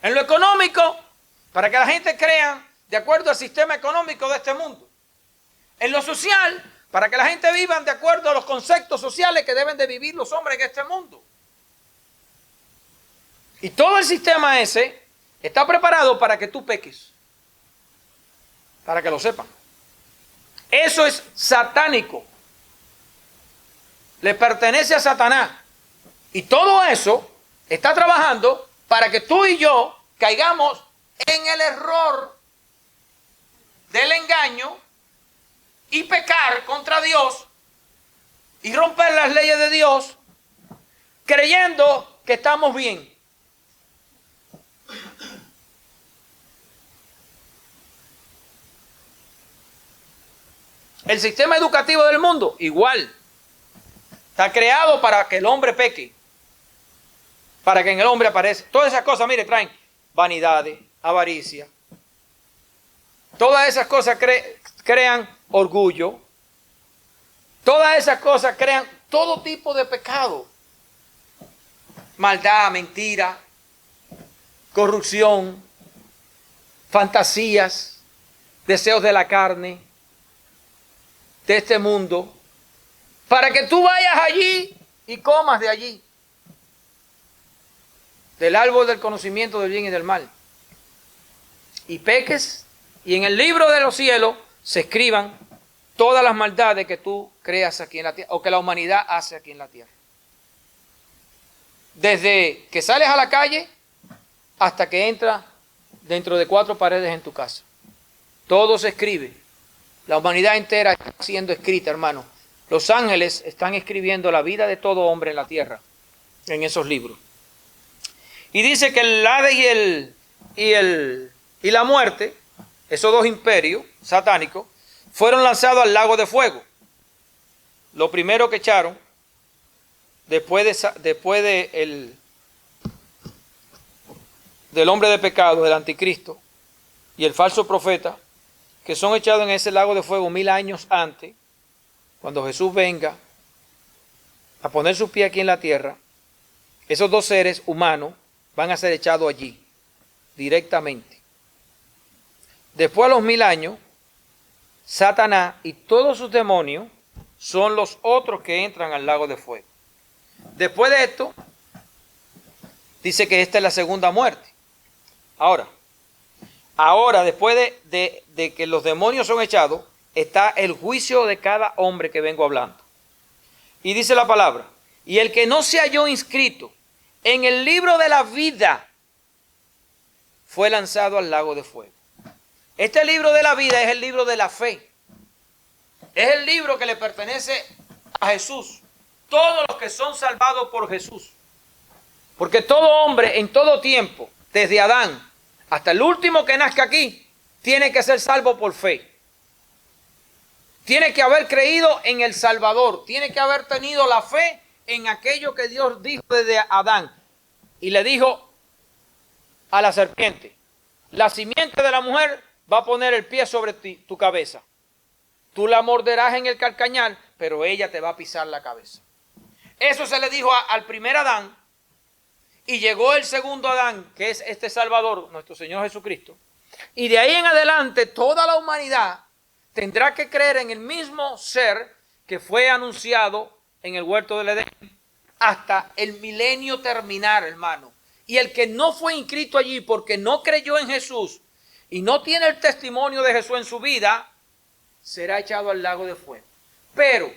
En lo económico, para que la gente crea de acuerdo al sistema económico de este mundo. En lo social, para que la gente viva de acuerdo a los conceptos sociales que deben de vivir los hombres en este mundo. Y todo el sistema ese está preparado para que tú peques. Para que lo sepan. Eso es satánico. Le pertenece a Satanás. Y todo eso está trabajando para que tú y yo caigamos en el error del engaño y pecar contra Dios y romper las leyes de Dios creyendo que estamos bien. El sistema educativo del mundo, igual, está creado para que el hombre peque, para que en el hombre aparezca. Todas esas cosas, mire, traen vanidades, avaricia. Todas esas cosas crean orgullo. Todas esas cosas crean todo tipo de pecado. Maldad, mentira, corrupción, fantasías, deseos de la carne, de este mundo, para que tú vayas allí y comas de allí, del árbol del conocimiento del bien y del mal, y peques, y en el libro de los cielos se escriban todas las maldades que tú creas aquí en la tierra, o que la humanidad hace aquí en la tierra. Desde que sales a la calle hasta que entras dentro de 4 paredes en tu casa. Todo se escribe. La humanidad entera está siendo escrita, hermano. Los ángeles están escribiendo la vida de todo hombre en la tierra, en esos libros. Y dice que el Hades y la muerte, esos 2 imperios satánicos, fueron lanzados al lago de fuego. Lo primero que echaron, después del hombre de pecado, del anticristo y el falso profeta, que son echados en ese lago de fuego 1000 años antes, cuando Jesús venga a poner su pie aquí en la tierra, esos 2 seres humanos van a ser echados allí, directamente. Después de los 1000 años, Satanás y todos sus demonios son los otros que entran al lago de fuego. Después de esto, dice que esta es la segunda muerte. Ahora después de que los demonios son echados, está el juicio de cada hombre que vengo hablando. Y dice la palabra, y el que no se halló inscrito en el libro de la vida fue lanzado al lago de fuego. Este libro de la vida es el libro de la fe. Es el libro que le pertenece a Jesús. Todos los que son salvados por Jesús. Porque todo hombre en todo tiempo, desde Adán hasta el último que nazca aquí, tiene que ser salvo por fe. Tiene que haber creído en el Salvador. Tiene que haber tenido la fe en aquello que Dios dijo desde Adán. Y le dijo a la serpiente, la simiente de la mujer va a poner el pie sobre tu cabeza. Tú la morderás en el calcañar, pero ella te va a pisar la cabeza. Eso se le dijo al primer Adán. Y llegó el segundo Adán, que es este Salvador, nuestro Señor Jesucristo. Y de ahí en adelante toda la humanidad tendrá que creer en el mismo ser que fue anunciado en el huerto del Edén hasta el milenio terminar, hermano. Y el que no fue inscrito allí porque no creyó en Jesús y no tiene el testimonio de Jesús en su vida, será echado al lago de fuego. Pero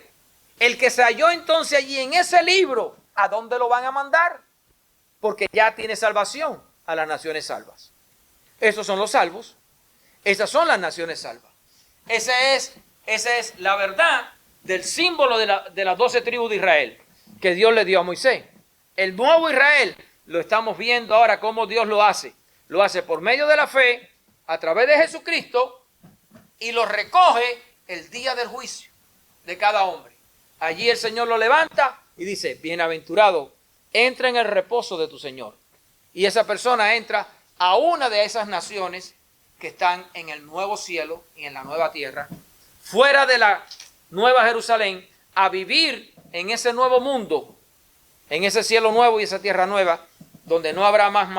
el que se halló entonces allí en ese libro, ¿a dónde lo van a mandar? Porque ya tiene salvación a las naciones salvas. Esos son los salvos. Esas son las naciones salvas. Esa es la verdad del símbolo de las 12 tribus de Israel que Dios le dio a Moisés. El nuevo Israel lo estamos viendo ahora cómo Dios lo hace. Lo hace por medio de la fe, a través de Jesucristo, y lo recoge el día del juicio de cada hombre. Allí el Señor lo levanta y dice, bienaventurado, entra en el reposo de tu Señor. Y esa persona entra a una de esas naciones que están en el nuevo cielo y en la nueva tierra, fuera de la nueva Jerusalén, a vivir en ese nuevo mundo, en ese cielo nuevo y esa tierra nueva, donde no habrá más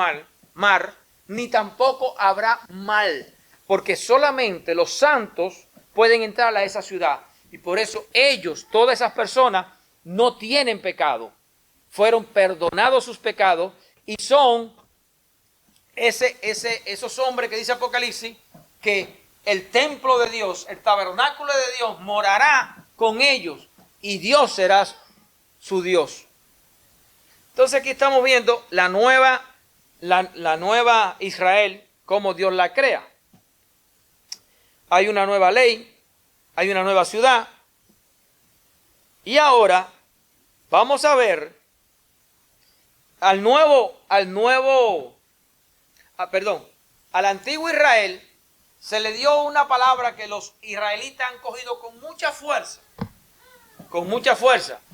mar, ni tampoco habrá mal, porque solamente los santos pueden entrar a esa ciudad. Y por eso ellos, todas esas personas, no tienen pecado. Fueron perdonados sus pecados y son esos hombres que dice Apocalipsis, que el templo de Dios, el tabernáculo de Dios morará con ellos y Dios será su Dios. Entonces aquí estamos viendo la nueva Israel, cómo Dios la crea. Hay una nueva ley, hay una nueva ciudad. Y ahora vamos a ver al antiguo Israel se le dio una palabra que los israelitas han cogido con mucha fuerza,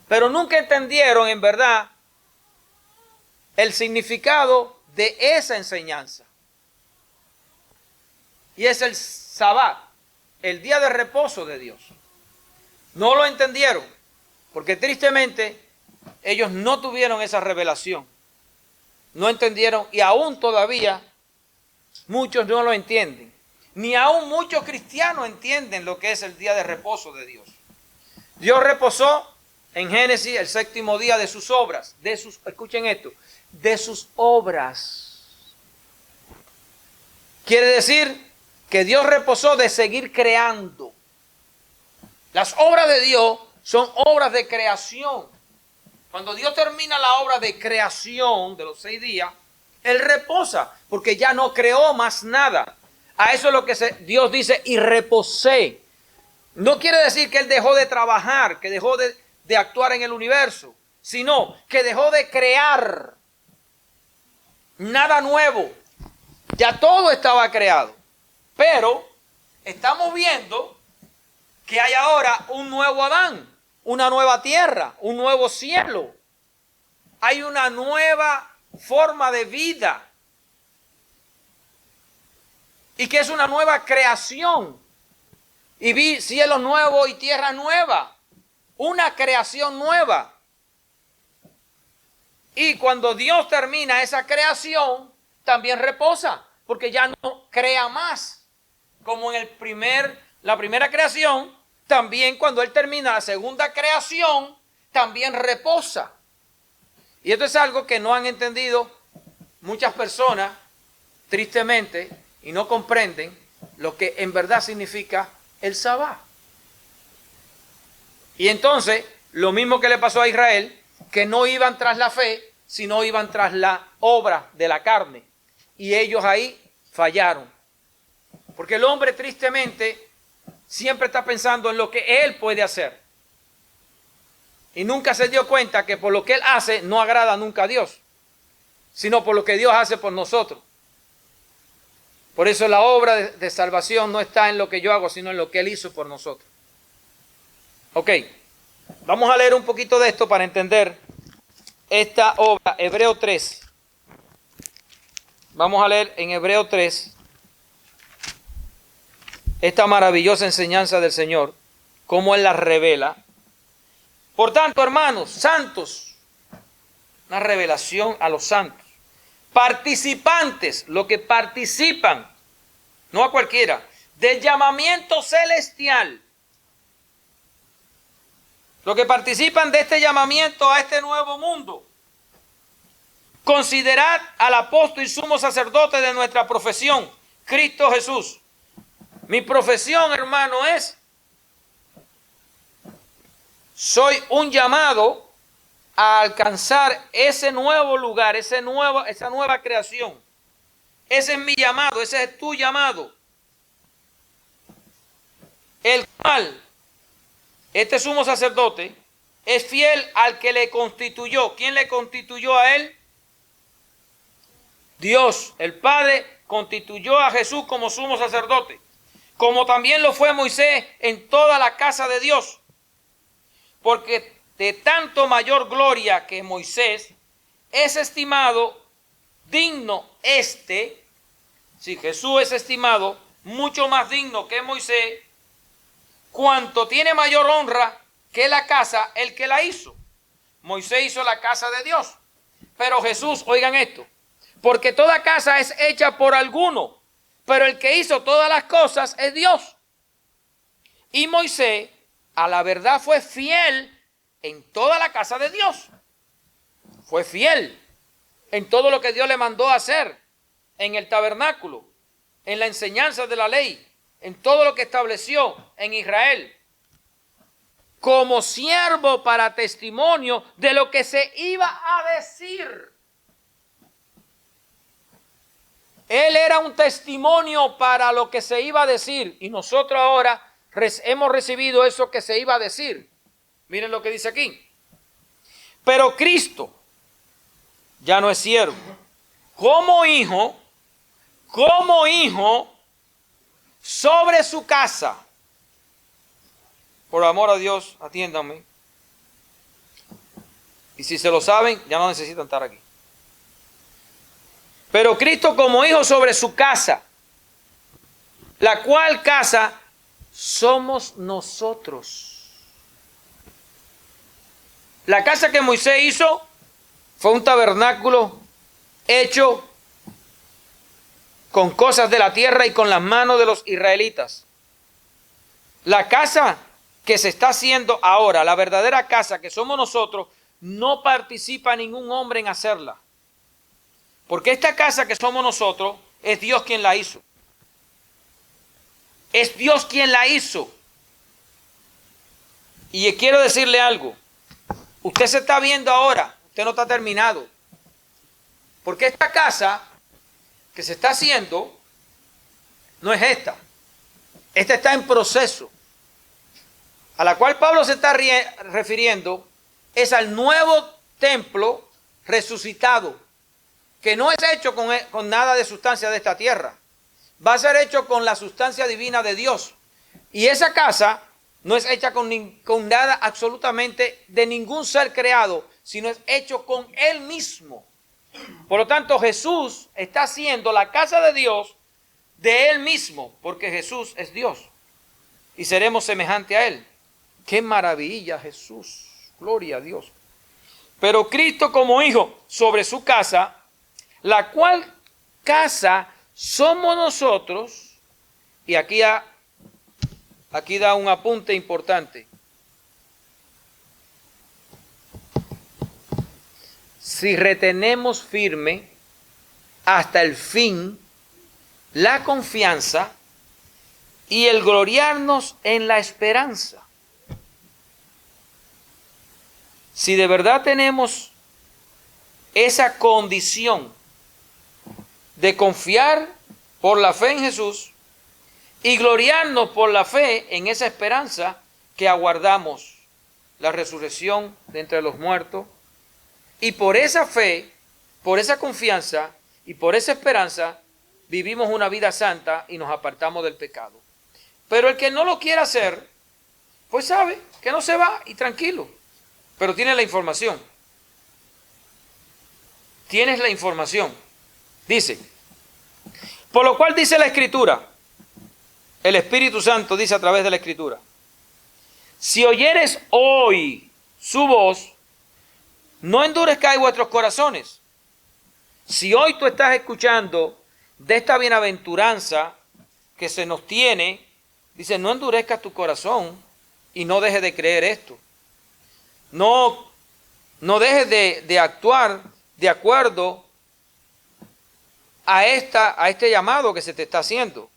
pero nunca entendieron en verdad el significado de esa enseñanza. Y es el Sabbat, el día de reposo de Dios. No lo entendieron, porque tristemente ellos no tuvieron esa revelación. No entendieron y aún todavía muchos no lo entienden. Ni aún muchos cristianos entienden lo que es el día de reposo de Dios. Dios reposó en Génesis el séptimo día de sus obras, escuchen esto, de sus obras. Quiere decir que Dios reposó de seguir creando. Las obras de Dios son obras de creación. Cuando Dios termina la obra de creación de los 6 días, Él reposa, porque ya no creó más nada. A eso es lo que Dios dice, y reposé. No quiere decir que Él dejó de trabajar, que dejó de actuar en el universo, sino que dejó de crear nada nuevo. Ya todo estaba creado. Pero estamos viendo que hay ahora un nuevo Adán, una nueva tierra, un nuevo cielo. Hay una nueva forma de vida. Y que es una nueva creación. Y vi cielos nuevos y tierra nueva. Una creación nueva. Y cuando Dios termina esa creación, también reposa, porque ya no crea más. Como en la primera creación, también cuando Él termina la segunda creación, también reposa. Y esto es algo que no han entendido muchas personas, tristemente, y no comprenden lo que en verdad significa el Sabbat. Y entonces, lo mismo que le pasó a Israel, que no iban tras la fe, sino iban tras la obra de la carne. Y ellos ahí fallaron. Porque el hombre tristemente siempre está pensando en lo que él puede hacer. Y nunca se dio cuenta que por lo que él hace no agrada nunca a Dios, sino por lo que Dios hace por nosotros. Por eso la obra de salvación no está en lo que yo hago, sino en lo que Él hizo por nosotros. Ok, vamos a leer un poquito de esto para entender esta obra, Hebreo 3. Vamos a leer en Hebreo 3 esta maravillosa enseñanza del Señor, cómo Él la revela. Por tanto, hermanos, santos, una revelación a los santos. Participantes, los que participan, no a cualquiera, del llamamiento celestial. Los que participan de este llamamiento a este nuevo mundo. Considerad al apóstol y sumo sacerdote de nuestra profesión, Cristo Jesús. Mi profesión, hermano, soy un llamado a alcanzar ese nuevo lugar, esa nueva creación. Ese es mi llamado, ese es tu llamado. El cual, este sumo sacerdote, es fiel al que le constituyó. ¿Quién le constituyó a él? Dios, el Padre, constituyó a Jesús como sumo sacerdote, como también lo fue Moisés en toda la casa de Dios. Porque de tanto mayor gloria que Moisés es estimado digno si Jesús es estimado mucho más digno que Moisés, cuanto tiene mayor honra que la casa el que la hizo. Moisés hizo la casa de Dios, pero Jesús, oigan esto, porque toda casa es hecha por alguno, pero el que hizo todas las cosas es Dios. Y Moisés, a la verdad, fue fiel en toda la casa de Dios. Fue fiel en todo lo que Dios le mandó a hacer, en el tabernáculo, en la enseñanza de la ley, en todo lo que estableció en Israel, como siervo para testimonio de lo que se iba a decir. Él era un testimonio para lo que se iba a decir, y nosotros ahora hemos recibido eso que se iba a decir. Miren lo que dice aquí. Pero Cristo ya no es siervo. Como hijo sobre su casa. Por amor a Dios, atiéndanme. Y si se lo saben, ya no necesitan estar aquí. Pero Cristo como hijo sobre su casa, la cual casa somos nosotros. La casa que Moisés hizo fue un tabernáculo hecho con cosas de la tierra y con las manos de los israelitas. La casa que se está haciendo ahora, la verdadera casa que somos nosotros, no participa ningún hombre en hacerla. Porque esta casa que somos nosotros, es Dios quien la hizo. Es Dios quien la hizo. Y quiero decirle algo. Usted se está viendo ahora, usted no está terminado. Porque esta casa que se está haciendo no es esta. Esta está en proceso. A la cual Pablo se está refiriendo es al nuevo templo resucitado, que no es hecho con nada de sustancia de esta tierra. Va a ser hecho con la sustancia divina de Dios. Y esa casa no es hecha con nada absolutamente de ningún ser creado, sino es hecho con Él mismo. Por lo tanto, Jesús está haciendo la casa de Dios de Él mismo, porque Jesús es Dios y seremos semejantes a Él. ¡Qué maravilla, Jesús! Gloria a Dios. Pero Cristo como hijo sobre su casa, la cual casa somos nosotros, y aquí da un apunte importante. Si retenemos firme hasta el fin la confianza y el gloriarnos en la esperanza. Si de verdad tenemos esa condición de confiar por la fe en Jesús y gloriarnos por la fe en esa esperanza que aguardamos, la resurrección de entre los muertos, y por esa fe, por esa confianza y por esa esperanza vivimos una vida santa y nos apartamos del pecado. Pero el que no lo quiera hacer, pues sabe que no se va y tranquilo, pero tiene la información. Tienes la información. Dice, por lo cual dice la Escritura, el Espíritu Santo dice a través de la Escritura, si oyeres hoy su voz, no endurezcáis vuestros corazones. Si hoy tú estás escuchando de esta bienaventuranza que se nos tiene, dice, no endurezcas tu corazón y no dejes de creer esto. No dejes de actuar de acuerdo a este llamado que se te está haciendo.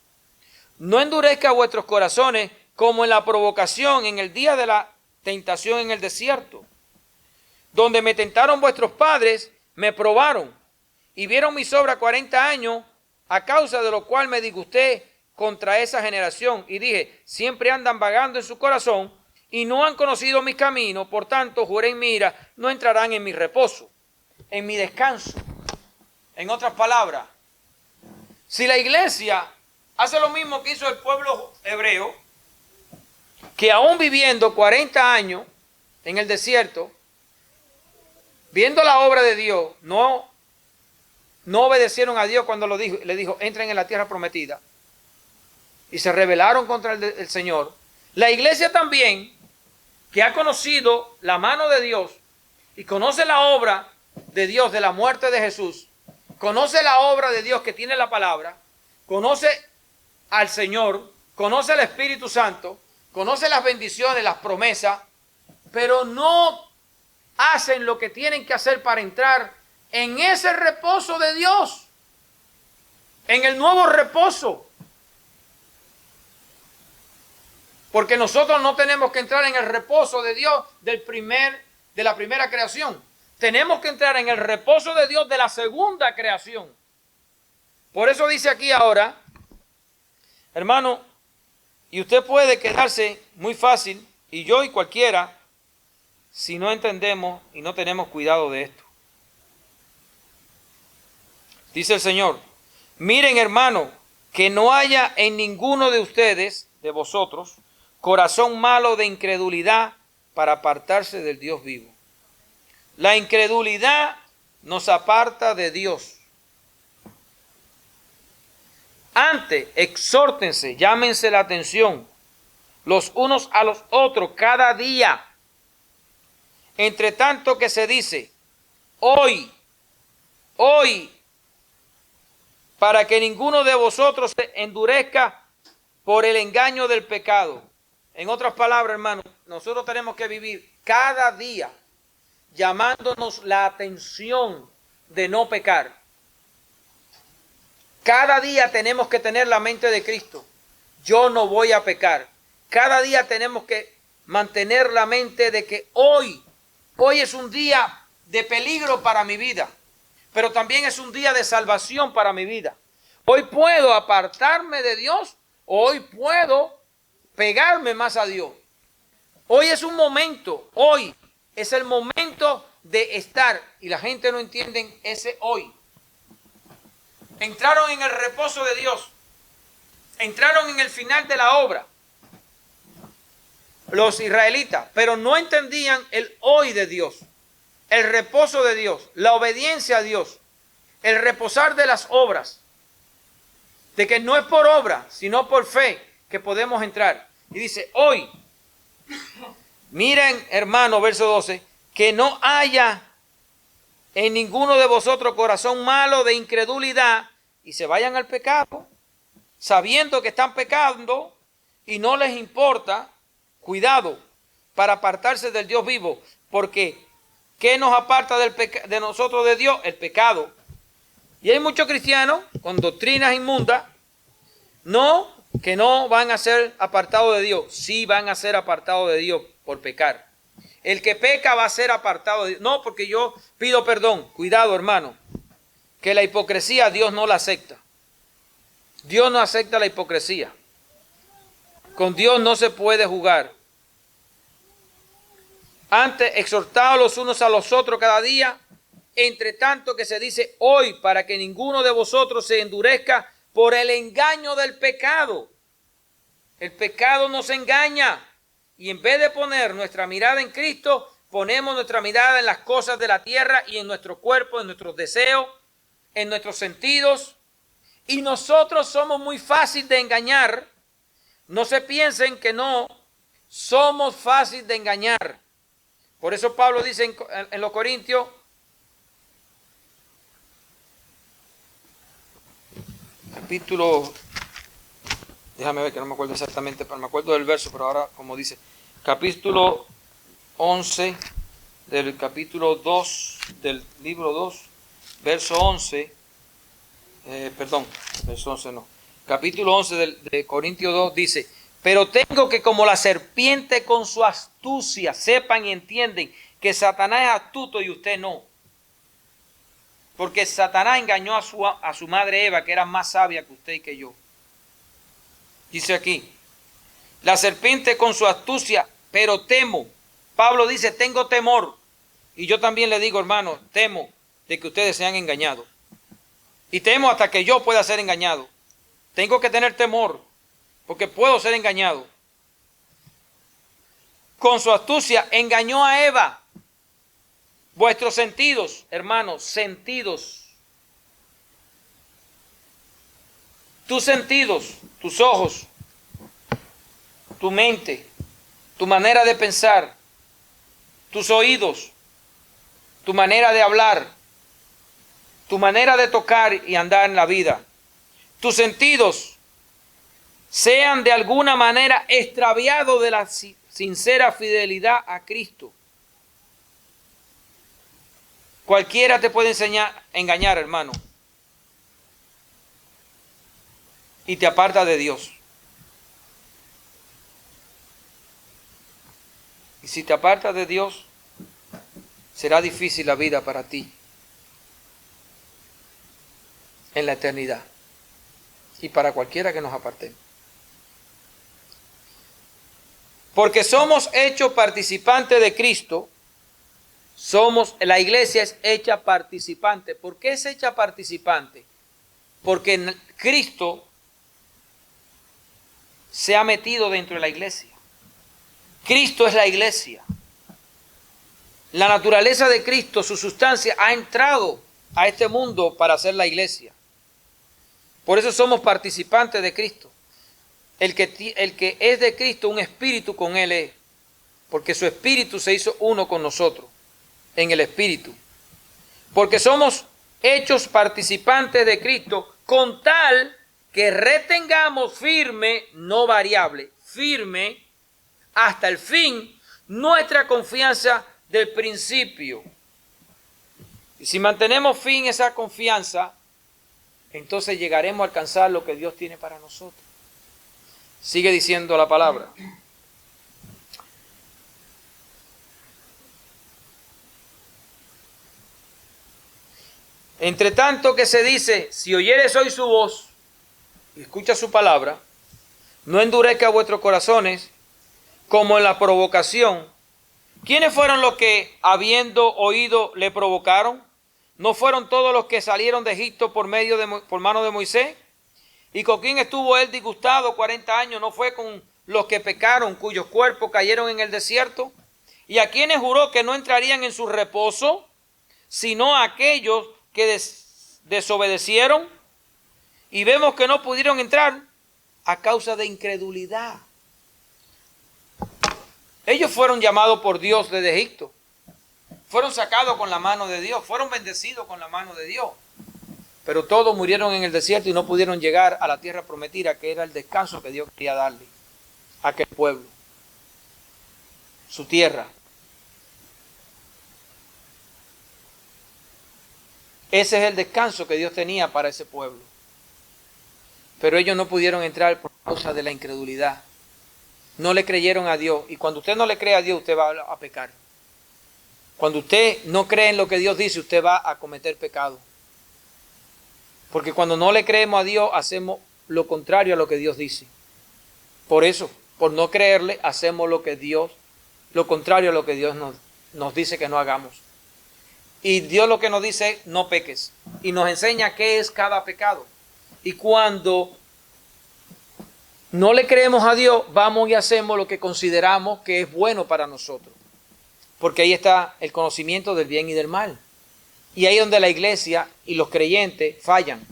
No endurezcas vuestros corazones como en la provocación en el día de la tentación en el desierto, donde me tentaron vuestros padres, me probaron y vieron mis obras 40 años, a causa de lo cual me disgusté contra esa generación y dije, siempre andan vagando en su corazón y no han conocido mis caminos, por tanto juré en mi ira, no entrarán en mi reposo, en mi descanso. En otras palabras, si la iglesia hace lo mismo que hizo el pueblo hebreo, que aún viviendo 40 años en el desierto, viendo la obra de Dios, no obedecieron a Dios cuando le dijo, entren en la tierra prometida, y se rebelaron contra el Señor. La iglesia también, que ha conocido la mano de Dios y conoce la obra de Dios de la muerte de Jesús, conoce la obra de Dios que tiene la palabra, conoce al Señor, conoce al Espíritu Santo, conoce las bendiciones, las promesas, pero no hacen lo que tienen que hacer para entrar en ese reposo de Dios, en el nuevo reposo. Porque nosotros no tenemos que entrar en el reposo de Dios de la primera creación. Tenemos que entrar en el reposo de Dios de la segunda creación. Por eso dice aquí ahora, hermano, y usted puede quedarse muy fácil, y yo y cualquiera, si no entendemos y no tenemos cuidado de esto. Dice el Señor, miren hermano, que no haya en ninguno de ustedes, de vosotros, corazón malo de incredulidad para apartarse del Dios vivo. La incredulidad nos aparta de Dios. Antes, exhórtense, llámense la atención los unos a los otros cada día. Entre tanto que se dice, hoy, para que ninguno de vosotros se endurezca por el engaño del pecado. En otras palabras, hermano, nosotros tenemos que vivir cada día llamándonos la atención de no pecar. Cada día tenemos que tener la mente de Cristo. Yo no voy a pecar. Cada día tenemos que mantener la mente de que hoy es un día de peligro para mi vida, pero también es un día de salvación para mi vida. Hoy puedo apartarme de Dios, hoy puedo pegarme más a Dios. Hoy es un momento, hoy es el momento de estar, y la gente no entiende ese hoy. Entraron en el reposo de Dios, entraron en el final de la obra, los israelitas, pero no entendían el hoy de Dios, el reposo de Dios, la obediencia a Dios, el reposar de las obras, de que no es por obra, sino por fe que podemos entrar. Y dice, hoy, miren hermano, verso 12, que no haya en ninguno de vosotros corazón malo de incredulidad y se vayan al pecado, sabiendo que están pecando y no les importa. Cuidado para apartarse del Dios vivo, porque ¿qué nos aparta de nosotros de Dios? El pecado. Y hay muchos cristianos con doctrinas inmundas, que no van a ser apartados de Dios. Sí van a ser apartados de Dios por pecar. El que peca va a ser apartado de Dios. No, porque yo pido perdón. Cuidado, hermano, que la hipocresía Dios no la acepta. Dios no acepta la hipocresía. Con Dios no se puede jugar. Antes, exhortados los unos a los otros cada día, entre tanto que se dice hoy, para que ninguno de vosotros se endurezca por el engaño del pecado. El pecado nos engaña. Y en vez de poner nuestra mirada en Cristo, ponemos nuestra mirada en las cosas de la tierra y en nuestro cuerpo, en nuestros deseos, en nuestros sentidos. Y nosotros somos muy fáciles de engañar. No se piensen que no somos fáciles de engañar. Por eso Pablo dice en los Corintios, capítulo, déjame ver que no me acuerdo exactamente, pero me acuerdo del verso, pero ahora como dice, capítulo 11 del capítulo 2 del libro 2, verso 11, verso 11 no, capítulo 11 de Corintios 2 dice, pero tengo que como la serpiente con su astucia sepan y entienden que Satanás es astuto y usted no. Porque Satanás engañó a su madre Eva, que era más sabia que usted y que yo. Dice aquí, la serpiente con su astucia, pero temo. Pablo dice, tengo temor. Y yo también le digo, hermano, temo de que ustedes sean engañados. Y temo hasta que yo pueda ser engañado. Tengo que tener temor. Porque puedo ser engañado. Con su astucia engañó a Eva. Vuestros sentidos, hermanos, sentidos. Tus sentidos, tus ojos, tu mente, tu manera de pensar, tus oídos, tu manera de hablar, tu manera de tocar y andar en la vida. Tus sentidos sean de alguna manera extraviados de la sincera fidelidad a Cristo. Cualquiera te puede engañar, hermano. Y te aparta de Dios. Y si te apartas de Dios, será difícil la vida para ti en la eternidad. Y para cualquiera que nos apartemos. Porque somos hechos participantes de Cristo, la iglesia es hecha participante. ¿Por qué es hecha participante? Porque Cristo se ha metido dentro de la iglesia. Cristo es la iglesia. La naturaleza de Cristo, su sustancia, ha entrado a este mundo para ser la iglesia. Por eso somos participantes de Cristo. El que es de Cristo, un espíritu con Él es. Porque su espíritu se hizo uno con nosotros, en el espíritu. Porque somos hechos participantes de Cristo, con tal que retengamos firme, no variable, firme hasta el fin nuestra confianza del principio. Y si mantenemos fin esa confianza, entonces llegaremos a alcanzar lo que Dios tiene para nosotros. Sigue diciendo la palabra. Entre tanto que se dice, si oyeres hoy su voz y escucha su palabra, no endurezca vuestros corazones como en la provocación. ¿Quiénes fueron los que, habiendo oído, le provocaron? ¿No fueron todos los que salieron de Egipto por mano de Moisés? ¿Y con quién estuvo él disgustado 40 años? ¿No fue con los que pecaron, cuyos cuerpos cayeron en el desierto? ¿Y a quienes juró que no entrarían en su reposo, sino a aquellos que desobedecieron? Y vemos que no pudieron entrar a causa de incredulidad. Ellos fueron llamados por Dios desde Egipto. Fueron sacados con la mano de Dios. Fueron bendecidos con la mano de Dios. Pero todos murieron en el desierto y no pudieron llegar a la tierra prometida, que era el descanso que Dios quería darle a aquel pueblo. Su tierra. Ese es el descanso que Dios tenía para ese pueblo. Pero ellos no pudieron entrar por causa de la incredulidad. No le creyeron a Dios. Y cuando usted no le cree a Dios, usted va a pecar. Cuando usted no cree en lo que Dios dice, usted va a cometer pecado. Porque cuando no le creemos a Dios, hacemos lo contrario a lo que Dios dice. Por eso, por no creerle, hacemos lo contrario a lo que Dios nos dice que no hagamos. Y Dios lo que nos dice es, no peques. Y nos enseña qué es cada pecado. Y cuando no le creemos a Dios, vamos y hacemos lo que consideramos que es bueno para nosotros. Porque ahí está el conocimiento del bien y del mal. Y ahí es donde la iglesia y los creyentes fallan.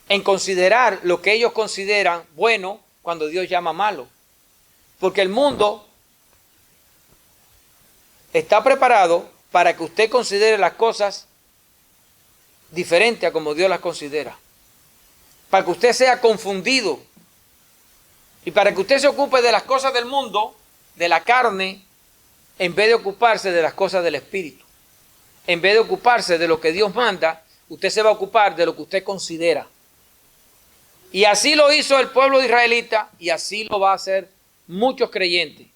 En considerar lo que ellos consideran bueno cuando Dios llama malo. Porque el mundo está preparado para que usted considere las cosas diferentes a como Dios las considera. Para que usted sea confundido. Y para que usted se ocupe de las cosas del mundo, de la carne, en vez de ocuparse de las cosas del Espíritu. En vez de ocuparse de lo que Dios manda, usted se va a ocupar de lo que usted considera. Y así lo hizo el pueblo israelita y así lo va a hacer muchos creyentes.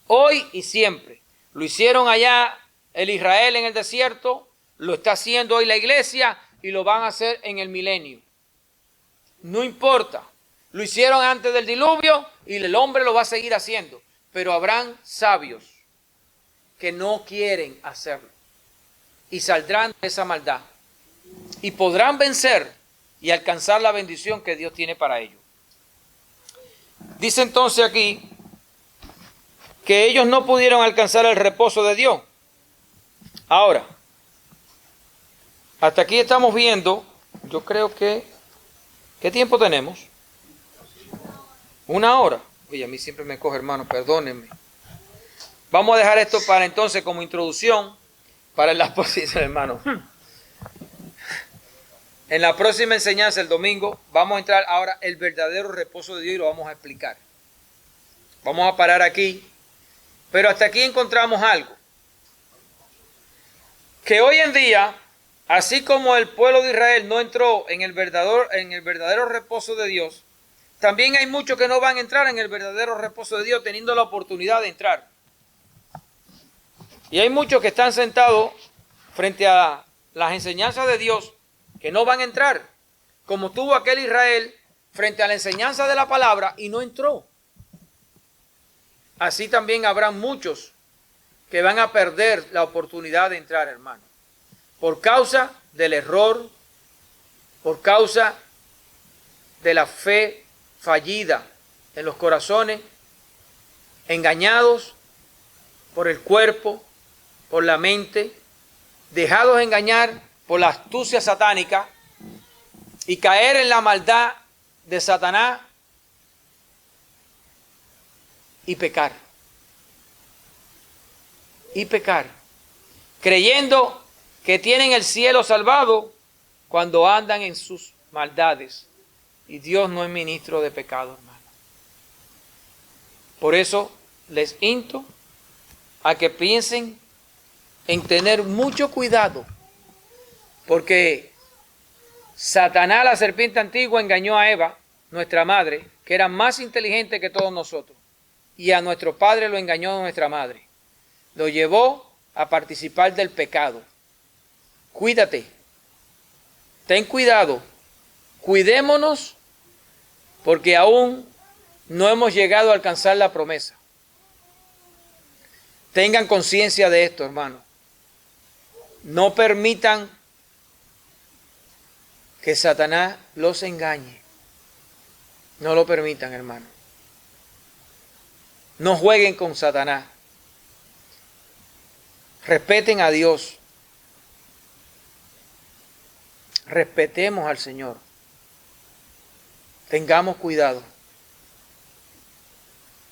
Hoy y siempre. Lo hicieron allá el Israel en el desierto, lo está haciendo hoy la iglesia y lo van a hacer en el milenio. No importa. Lo hicieron antes del diluvio y el hombre lo va a seguir haciendo. Pero habrán sabios que no quieren hacerlo. Y saldrán de esa maldad. Y podrán vencer y alcanzar la bendición que Dios tiene para ellos. Dice entonces aquí que ellos no pudieron alcanzar el reposo de Dios. Ahora, hasta aquí estamos viendo, yo creo que, ¿qué tiempo tenemos? 1 hora. Oye, a mí siempre me coge, hermano, perdónenme. Vamos a dejar esto para entonces como introducción para la próxima, hermano. En la próxima enseñanza, el domingo, vamos a entrar ahora el verdadero reposo de Dios y lo vamos a explicar. Vamos a parar aquí. Pero hasta aquí encontramos algo. Que hoy en día, así como el pueblo de Israel no entró en el verdadero reposo de Dios, también hay muchos que no van a entrar en el verdadero reposo de Dios teniendo la oportunidad de entrar. Y hay muchos que están sentados frente a las enseñanzas de Dios que no van a entrar, como tuvo aquel Israel frente a la enseñanza de la palabra y no entró. Así también habrá muchos que van a perder la oportunidad de entrar, hermano, por causa del error, por causa de la fe fallida en los corazones, engañados por el cuerpo, por la mente, dejados engañar por la astucia satánica y caer en la maldad de Satanás y pecar. Y pecar, creyendo que tienen el cielo salvado cuando andan en sus maldades. Y Dios no es ministro de pecado, hermano. Por eso les insto a que piensen en tener mucho cuidado, porque Satanás, la serpiente antigua, engañó a Eva, nuestra madre, que era más inteligente que todos nosotros, y a nuestro padre lo engañó nuestra madre. Lo llevó a participar del pecado. Cuídate, ten cuidado, cuidémonos, porque aún no hemos llegado a alcanzar la promesa. Tengan conciencia de esto, hermano. No permitan que Satanás los engañe. No lo permitan, hermano. No jueguen con Satanás. Respeten a Dios. Respetemos al Señor. Tengamos cuidado.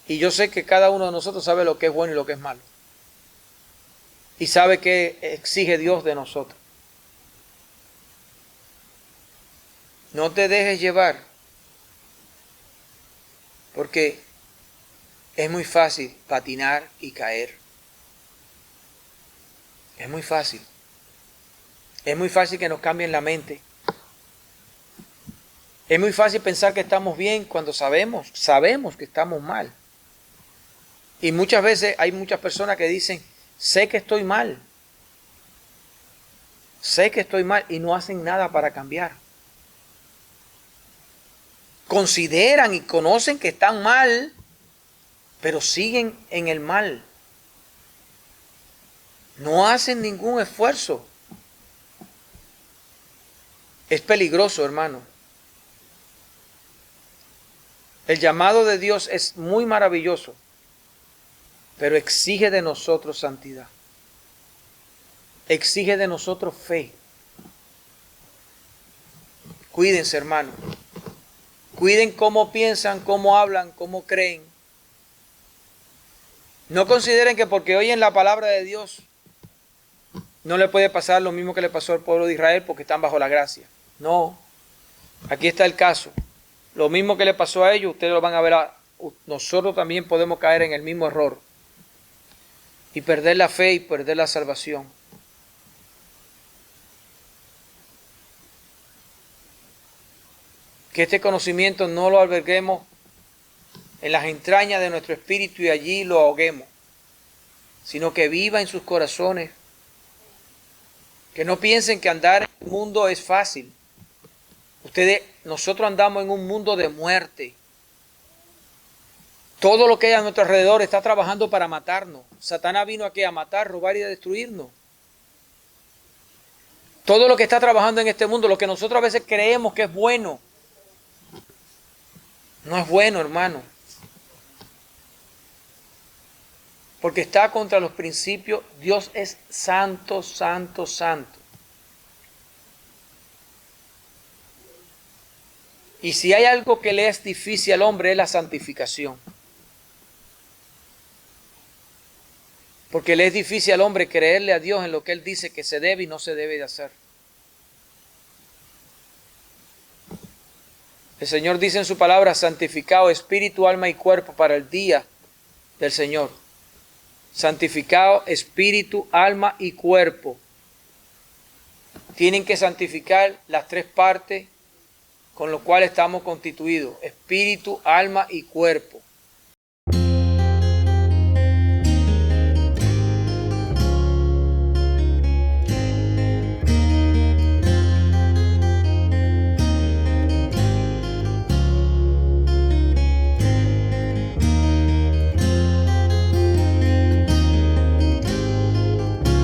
Y yo sé que cada uno de nosotros sabe lo que es bueno y lo que es malo. Y sabe qué exige Dios de nosotros. No te dejes llevar, porque es muy fácil patinar y caer. Es muy fácil. Es muy fácil que nos cambien la mente. Es muy fácil pensar que estamos bien cuando sabemos que estamos mal. Y muchas veces hay muchas personas que dicen, sé que estoy mal. Sé que estoy mal y no hacen nada para cambiar. Consideran y conocen que están mal, pero siguen en el mal. No hacen ningún esfuerzo. Es peligroso, hermano. El llamado de Dios es muy maravilloso, pero exige de nosotros santidad. Exige de nosotros fe. Cuídense, hermano. Cuiden cómo piensan, cómo hablan, cómo creen. No consideren que porque oyen la palabra de Dios no le puede pasar lo mismo que le pasó al pueblo de Israel porque están bajo la gracia. No. Aquí está el caso. Lo mismo que le pasó a ellos, ustedes lo van a ver. Nosotros también podemos caer en el mismo error y perder la fe y perder la salvación. Que este conocimiento no lo alberguemos en las entrañas de nuestro espíritu y allí lo ahoguemos, sino que viva en sus corazones. Que no piensen que andar en el mundo es fácil. Nosotros andamos en un mundo de muerte. Todo lo que hay a nuestro alrededor está trabajando para matarnos. Satanás vino aquí a matar, robar y a destruirnos. Todo lo que está trabajando en este mundo, lo que nosotros a veces creemos que es bueno, no es bueno, hermano. Porque está contra los principios. Dios es santo, santo, santo. Y si hay algo que le es difícil al hombre es la santificación. Porque le es difícil al hombre creerle a Dios en lo que Él dice que se debe y no se debe de hacer. El Señor dice en su palabra, santificado espíritu, alma y cuerpo para el día del Señor. Santificado espíritu, alma y cuerpo. Tienen que santificar las tres partes con lo cual estamos constituidos, espíritu, alma y cuerpo.